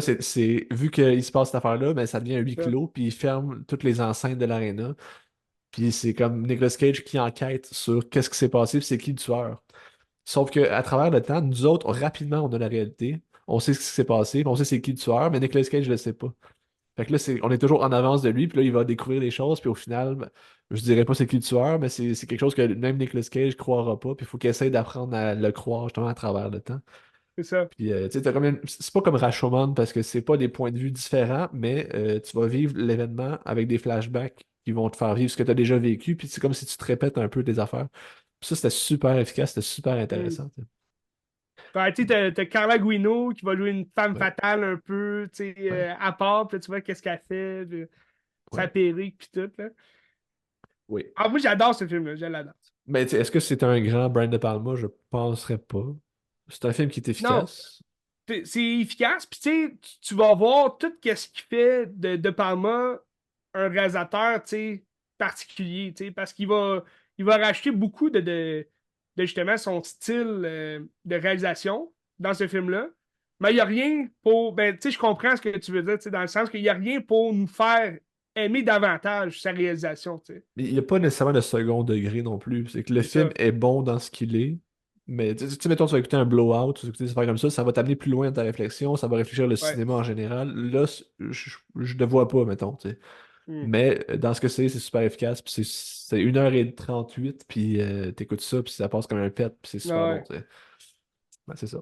Speaker 2: vu qu'il se passe cette affaire-là, ben, ça devient un huis
Speaker 1: Ça.
Speaker 2: clos, puis il ferme toutes les enceintes de l'aréna. Puis c'est comme Nicolas Cage qui enquête sur qu'est-ce qui s'est passé, puis c'est qui le tueur. Sauf qu'à travers le temps, nous autres, rapidement, on a la réalité. On sait ce qui s'est passé, puis on sait c'est qui le tueur, mais Nicolas Cage ne le sait pas. Fait que là, on est toujours en avance de lui, puis là, il va découvrir les choses, puis au final, ben, je dirais pas c'est qui le tueur, mais c'est quelque chose que même Nicolas Cage croira pas, puis il faut qu'il essaye d'apprendre à le croire justement à travers le temps.
Speaker 1: C'est ça.
Speaker 2: Puis, tu sais, c'est pas comme Rashomon parce que c'est pas des points de vue différents, mais tu vas vivre l'événement avec des flashbacks qui vont te faire vivre ce que tu as déjà vécu, puis c'est comme si tu te répètes un peu des affaires. Puis ça, c'était super efficace, c'était super
Speaker 1: Hmm.
Speaker 2: intéressant. Tu sais.
Speaker 1: Ben, tu sais, t'as Carla Guino qui va jouer une femme
Speaker 2: Ouais,
Speaker 1: fatale un peu, tu sais,
Speaker 2: ouais,
Speaker 1: à part, puis là, tu vois qu'est-ce qu'elle fait, puis sa
Speaker 2: ouais,
Speaker 1: perruque, puis tout, là.
Speaker 2: oui.
Speaker 1: Ah, moi, j'adore ce film-là, je l'adore.
Speaker 2: Mais tu sais, est-ce que c'est un grand Brian De Palma? Je penserais pas. C'est un film qui est
Speaker 1: Non,
Speaker 2: efficace.
Speaker 1: c'est efficace. Puis tu sais, tu vas voir tout ce qui fait de Palma un réalisateur, tu sais, particulier, tu sais, parce qu'il va racheter beaucoup de justement son style de réalisation dans ce film-là. Mais il n'y a rien pour. Ben, tu sais, je comprends ce que tu veux dire, tu sais, dans le sens qu'il n'y a rien pour nous faire aimé davantage sa réalisation, tu sais.
Speaker 2: Mais il n'y a pas nécessairement de second degré non plus. C'est que le
Speaker 1: C'est
Speaker 2: film
Speaker 1: ça.
Speaker 2: est bon dans ce qu'il est. Mais mettons, tu vas écouter un blowout, tu vas écouter des affaires comme ça va t'amener plus loin dans ta réflexion, ça va réfléchir le
Speaker 1: Ouais.
Speaker 2: cinéma en général. Là, je ne le vois pas, mettons, tu sais.
Speaker 1: Hmm.
Speaker 2: Mais dans ce que c'est super efficace. Puis c'est 1h38, puis t'écoutes ça, puis ça passe comme un pet, puis c'est super bon,
Speaker 1: Ouais.
Speaker 2: tu sais. Ben, c'est ça.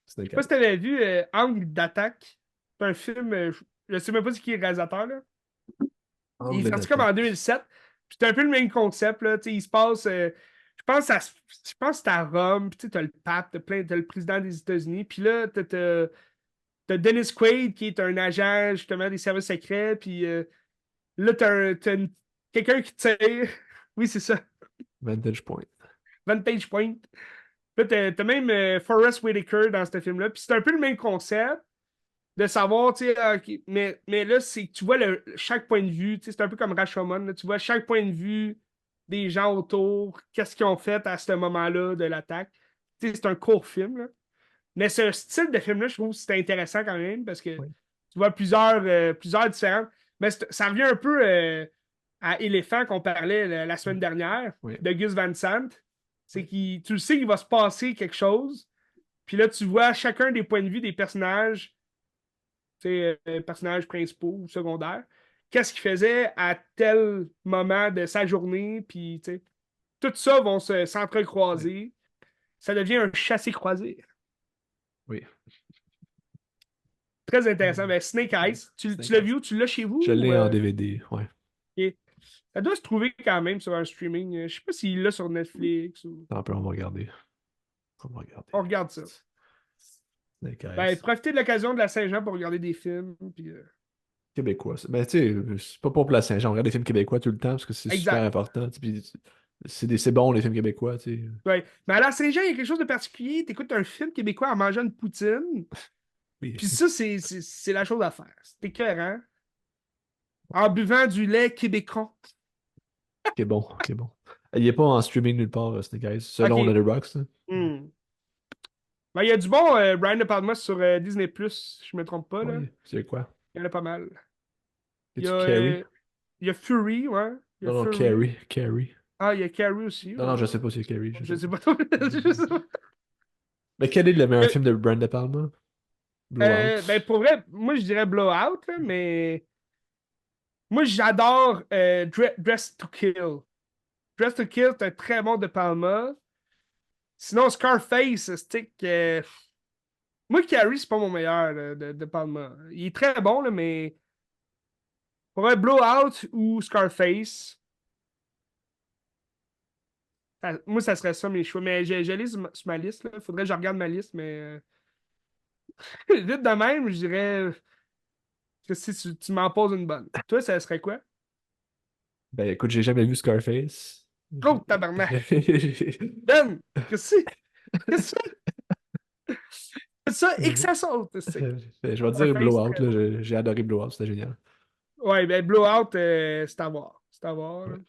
Speaker 1: Je sais
Speaker 2: Snake
Speaker 1: pas si
Speaker 2: Eyes.
Speaker 1: t'avais vu Angle d'attaque. C'est un film, je sais même pas qui est le réalisateur, là. Il est
Speaker 2: Angle
Speaker 1: sorti comme en
Speaker 2: d'attaque.
Speaker 1: 2007. Puis c'est un peu le même concept, là. Tu sais, il se passe. Je pense que c'est à Rome. Puis tu sais, t'as le pape, t'as le président des États-Unis. Puis là, t'as Dennis Quaid, qui est un agent, justement, des services secrets. Puis là, quelqu'un qui tire. Oui, c'est ça.
Speaker 2: Vantage Point.
Speaker 1: Vantage Point. Là, t'as même Forrest Whitaker dans ce film-là. Puis c'est un peu le même concept de savoir, tu sais, ok, mais là, c'est que tu vois chaque point de vue, tu sais, c'est un peu comme Rashomon, là, tu vois chaque point de vue des gens autour, qu'est-ce qu'ils ont fait à ce moment-là de l'attaque. Tu sais, c'est un court film, là. Mais ce style de film-là, je trouve que c'est intéressant quand même parce que
Speaker 2: Oui.
Speaker 1: tu vois plusieurs différents. Mais ça revient un peu à Éléphant qu'on parlait la semaine dernière
Speaker 2: Oui.
Speaker 1: de Gus Van Sant. C'est
Speaker 2: Oui.
Speaker 1: que tu le sais qu'il va se passer quelque chose. Puis là, tu vois chacun des points de vue des personnages, tu sais, personnages principaux ou secondaires, qu'est-ce qu'il faisait à tel moment de sa journée, puis tu sais, tout ça vont
Speaker 2: Oui.
Speaker 1: s'entrecroiser. Ça devient un chassé-croisé.
Speaker 2: Oui.
Speaker 1: Très intéressant.
Speaker 2: Mm.
Speaker 1: Ben, Snake
Speaker 2: Ouais.
Speaker 1: Eyes, tu
Speaker 2: Snake
Speaker 1: l'as
Speaker 2: Eyes.
Speaker 1: vu où? Tu l'as chez vous?
Speaker 2: Je
Speaker 1: Ou,
Speaker 2: l'ai en DVD, ouais.
Speaker 1: ok. Ça doit se trouver quand même sur un streaming. Je sais pas s'il l'a sur Netflix ou.
Speaker 2: Attends un peu, on va regarder. On va regarder.
Speaker 1: On regarde ça.
Speaker 2: Snake
Speaker 1: Ben,
Speaker 2: Eyes.
Speaker 1: profitez de l'occasion de la Saint-Jean pour regarder des films. Puis,
Speaker 2: Québécois. Ben, tu sais, c'est pas pour la Saint-Jean. On regarde des films québécois tout le temps parce que c'est super
Speaker 1: exact.
Speaker 2: important. Tu sais, puis c'est bon, les films québécois, tu sais.
Speaker 1: Ouais. Mais à la Saint-Jean, il y a quelque chose de particulier. T'écoutes un film québécois en mangeant une poutine.
Speaker 2: Oui,
Speaker 1: Puis ça, c'est la chose à faire. C'est écœurant. En buvant du lait québécois.
Speaker 2: qui est bon, qui est bon. Il est pas en streaming nulle part, Snake Eyes, selon
Speaker 1: OK.
Speaker 2: Letterboxd, là.
Speaker 1: Hmm. Ben, il y a du bon Brian De Palma sur Disney+, si je me trompe pas, là.
Speaker 2: Oui, c'est quoi?
Speaker 1: Il y en a pas mal. Il y a,
Speaker 2: C'est-tu Carrie?
Speaker 1: euh, il y a Fury, ouais. Il y a
Speaker 2: Non, non,
Speaker 1: Fury.
Speaker 2: Carrie. Carrie.
Speaker 1: Ah, il y a Carrie aussi,
Speaker 2: Non, non,
Speaker 1: ouais.
Speaker 2: je sais pas si c'est Carrie, je
Speaker 1: Je
Speaker 2: sais
Speaker 1: sais
Speaker 2: pas.
Speaker 1: pas trop. Je sais pas.
Speaker 2: Mais quel est le meilleur
Speaker 1: Euh,
Speaker 2: film de Brian De Palma? Blowout.
Speaker 1: ben, pour vrai, moi, je dirais Blowout, là, mais moi, j'adore Dress to Kill. Dress to Kill, c'est un très bon De Palma. Sinon, Scarface, c'est que. Moi, Carrie, c'est pas mon meilleur de Palma. Il est très bon, là, mais pour un Blowout ou Scarface, moi, ça serait ça mes choix. Mais j'ai lu sur ma liste. Là. Faudrait que je regarde ma liste, mais vite de même, je dirais que si tu m'en poses une bonne. Toi, ça serait quoi?
Speaker 2: Ben écoute, j'ai jamais vu Scarface.
Speaker 1: Oh, tabarnak! Ben! Qu'est-ce que c'est? Qu'est-ce que c'est? Ça et que ça saute, c'est.
Speaker 2: Je vais dire
Speaker 1: Scarface,
Speaker 2: Blowout,
Speaker 1: très
Speaker 2: là.
Speaker 1: bon.
Speaker 2: J'ai adoré Blowout, c'était génial.
Speaker 1: Ouais, ben Blowout, c'est à voir. C'est à voir. Là.
Speaker 2: Ouais.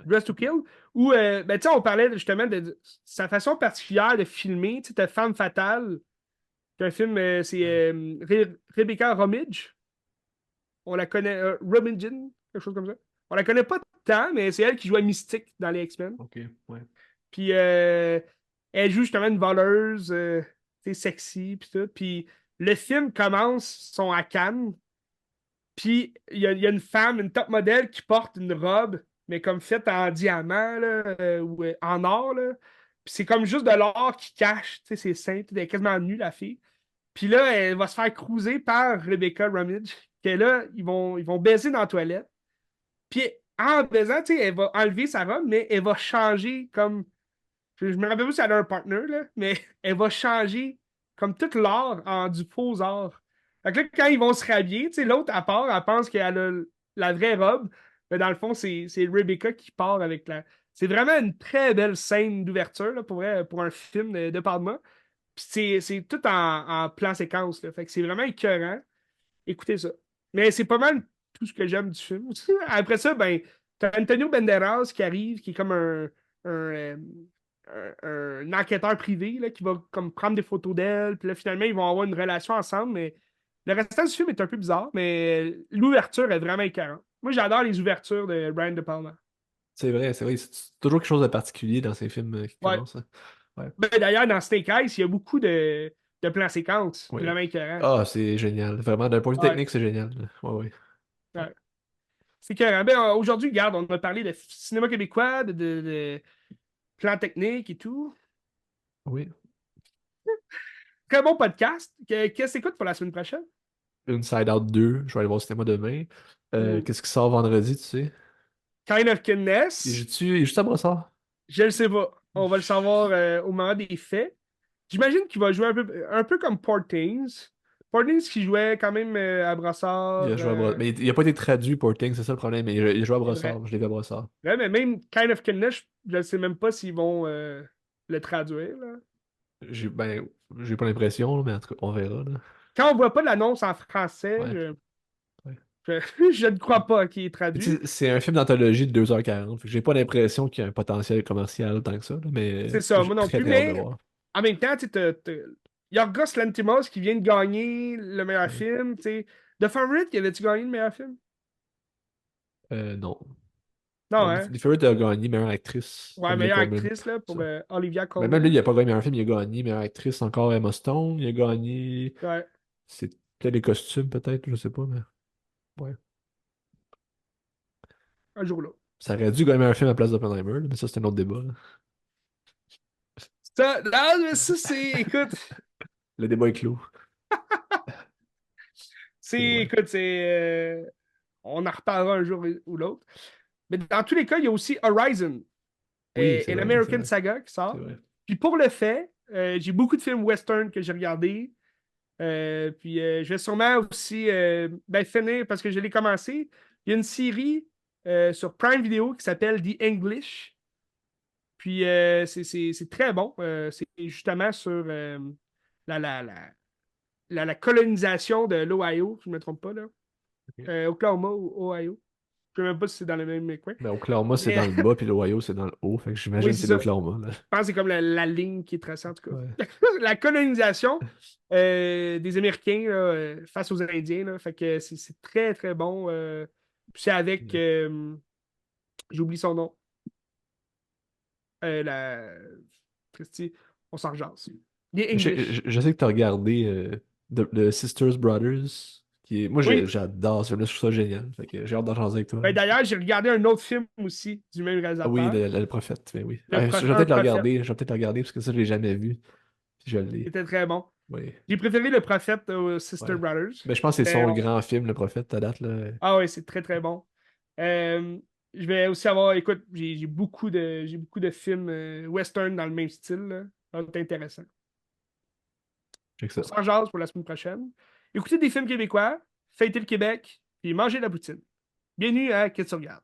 Speaker 1: Dress to Kill, où, ben, tu sais, on parlait justement de sa façon particulière de filmer. Tu sais, t'as Femme Fatale, c'est un film, c'est
Speaker 2: Ouais.
Speaker 1: Rebecca Romijn. On la connaît, Romijn, quelque chose comme ça. On la connaît pas tant, mais c'est elle qui jouait Mystique dans les X-Men.
Speaker 2: Ok, ouais.
Speaker 1: Puis elle joue justement une voleuse, tu sais, sexy, puis tout. Puis le film commence, ils sont à Cannes, puis il y a une femme, une top modèle qui porte une robe, mais comme faite en diamant, là, ou en or, là. Puis c'est comme juste de l'or qui cache, tu sais, ses seins, puis elle est quasiment nue, la fille. Puis là, elle va se faire cruiser par Rebecca Romijn, que là, ils vont baiser dans la toilette. Puis en baisant, tu sais, elle va enlever sa robe, mais elle va changer comme. Je me rappelle pas si elle a un partner, là, mais elle va changer comme tout l'or en du faux or. Fait que là, quand ils vont se rhabiller, tu sais, l'autre, à part, elle pense qu'elle a la vraie robe. Mais dans le fond, c'est Rebecca qui part avec la. C'est vraiment une très belle scène d'ouverture, là, pour un film de Palma. Puis c'est tout en plan séquence, là. Fait que c'est vraiment écœurant. Écoutez ça. Mais c'est pas mal tout ce que j'aime du film. Après ça, ben, t'as Antonio Banderas qui arrive, qui est comme un, un enquêteur privé là, qui va comme prendre des photos d'elle. Puis là, finalement, ils vont avoir une relation ensemble, mais Le restant du film est un peu bizarre, mais l'ouverture est vraiment écœurante. Moi, j'adore les ouvertures de Brian De Palma.
Speaker 2: C'est vrai, c'est vrai. C'est toujours quelque chose de particulier dans ces films qui
Speaker 1: Ouais.
Speaker 2: commencent, hein. Ouais.
Speaker 1: Ben, d'ailleurs, dans Snake Eyes, il y a beaucoup de plans séquences
Speaker 2: Oui.
Speaker 1: vraiment écœurants.
Speaker 2: Ah, c'est génial. Vraiment, d'un point de vue
Speaker 1: Ouais,
Speaker 2: technique, c'est génial. Ouais, ouais. Ouais.
Speaker 1: ouais. C'est écœurant. Ben, aujourd'hui, regarde, on a parlé de cinéma québécois, de plans techniques et tout.
Speaker 2: Oui.
Speaker 1: Très bon podcast. Qu'est-ce que t'écoutes pour la semaine prochaine?
Speaker 2: Inside Out 2, je vais aller voir au cinéma demain.
Speaker 1: Hmm.
Speaker 2: Qu'est-ce qui sort vendredi, tu sais?
Speaker 1: Kind of
Speaker 2: Il
Speaker 1: Kindness.
Speaker 2: joue-tu, il est juste à Brossard?
Speaker 1: Je le sais pas. On va le savoir au moment des faits. J'imagine qu'il va jouer un peu comme Portings. Portings qui jouait quand même à
Speaker 2: Il
Speaker 1: Brassard.
Speaker 2: a joué à Brossard. Mais il a pas été traduit, Porting, c'est ça le problème. Mais il a joué à
Speaker 1: C'est vrai.
Speaker 2: Brossard. Je l'ai vu à Brossard.
Speaker 1: Ouais, mais même Kind of Kindness, je ne sais même pas s'ils vont le traduire, là.
Speaker 2: Ben, j'ai pas l'impression, là, mais en tout cas, on verra, là.
Speaker 1: Quand on voit pas l'annonce en français,
Speaker 2: Ouais. Ouais.
Speaker 1: je ne crois pas qu'il est
Speaker 2: Mais tu
Speaker 1: traduit.
Speaker 2: sais, c'est un film d'anthologie de 2h40. Fait que j'ai pas l'impression qu'il y a un potentiel commercial tant que ça, là,
Speaker 1: C'est
Speaker 2: mais
Speaker 1: ça,
Speaker 2: j'ai
Speaker 1: moi non
Speaker 2: très
Speaker 1: plus.
Speaker 2: très hâte de
Speaker 1: Mais
Speaker 2: voir.
Speaker 1: en même temps, tu sais, Yorgos Lanthimos qui vient de gagner le meilleur
Speaker 2: Ouais.
Speaker 1: film. Tu sais. The Favorite, qui avait-tu gagné le meilleur film?
Speaker 2: Non.
Speaker 1: Non, hein?
Speaker 2: The Favorite a gagné meilleure actrice,
Speaker 1: Ouais,
Speaker 2: Olivia
Speaker 1: meilleure
Speaker 2: Colman.
Speaker 1: actrice là, pour
Speaker 2: Ça.
Speaker 1: Olivia
Speaker 2: Mais même lui,
Speaker 1: Colman.
Speaker 2: il a pas gagné meilleur film, il a gagné meilleure actrice encore Emma Stone. Il a gagné.
Speaker 1: Ouais,
Speaker 2: C'est peut-être les costumes, peut-être, je sais pas, mais. Ouais.
Speaker 1: un jour là.
Speaker 2: Ça aurait dû gagner meilleur film à la place d'Oppenheimer, là, mais ça, c'est un autre débat, là.
Speaker 1: Ça, non, mais ça, c'est. Écoute,
Speaker 2: Le débat est clos. Et ouais.
Speaker 1: On en reparlera un jour ou l'autre. Mais dans tous les cas, il y a aussi Horizon,
Speaker 2: Oui, c'est
Speaker 1: une
Speaker 2: vrai, c'est
Speaker 1: American
Speaker 2: vrai.
Speaker 1: Saga qui
Speaker 2: C'est
Speaker 1: sort.
Speaker 2: vrai.
Speaker 1: Puis pour le fait, j'ai beaucoup de films western que j'ai regardés. Puis je vais sûrement aussi ben, finir parce que je l'ai commencé. Il y a une série sur Prime Video qui s'appelle The English. Puis c'est très bon. C'est justement sur la, la, la, la colonisation de l'Ohio, si je ne me trompe pas, là.
Speaker 2: Ok.
Speaker 1: Oklahoma ou Ohio. Je ne sais même pas si c'est dans le même coin.
Speaker 2: Mais Oklahoma, c'est
Speaker 1: Mais
Speaker 2: dans le bas, puis l'Ohio, c'est dans le haut. Fait que
Speaker 1: oui,
Speaker 2: j'imagine que
Speaker 1: c'est
Speaker 2: c'est
Speaker 1: ça. Je
Speaker 2: l'Oklahoma, là.
Speaker 1: pense que c'est comme la ligne qui est tracée, en tout
Speaker 2: Ouais.
Speaker 1: cas. La colonisation des Américains là, face aux Indiens. Là. Fait que c'est très, très bon. Puis c'est avec, j'oublie son nom, la... Christy, on s'en rejase. The English.
Speaker 2: Je sais que tu as regardé The Sisters Brothers, qui est. Moi,
Speaker 1: Oui.
Speaker 2: j'adore ce film-là, je trouve ça génial. Fait que j'ai hâte d'en jaser avec toi.
Speaker 1: Ben, d'ailleurs, j'ai regardé un autre film aussi du même
Speaker 2: Ah oui,
Speaker 1: réalisateur,
Speaker 2: le prophète, mais oui.
Speaker 1: Le
Speaker 2: Je vais
Speaker 1: Un
Speaker 2: peut-être le
Speaker 1: prophète.
Speaker 2: regarder, parce que ça, je l'ai jamais vu. Puis je l'ai.
Speaker 1: C'était très bon.
Speaker 2: Oui,
Speaker 1: J'ai préféré Le prophète aux Sister
Speaker 2: ouais.
Speaker 1: Brothers.
Speaker 2: Mais je pense que c'est
Speaker 1: Euh,
Speaker 2: son
Speaker 1: on-
Speaker 2: grand film, le prophète, à date, là.
Speaker 1: Ah oui, c'est très très bon. Euh, je vais aussi avoir, écoute, j'ai beaucoup de films western dans le même style. Là. Ça va être intéressant.
Speaker 2: Check
Speaker 1: On
Speaker 2: ça.
Speaker 1: s'en jase pour la semaine prochaine. Écoutez des films québécois, fêtez le Québec, puis mangez de la poutine. Bienvenue à Qu'est-ce que tu regardes?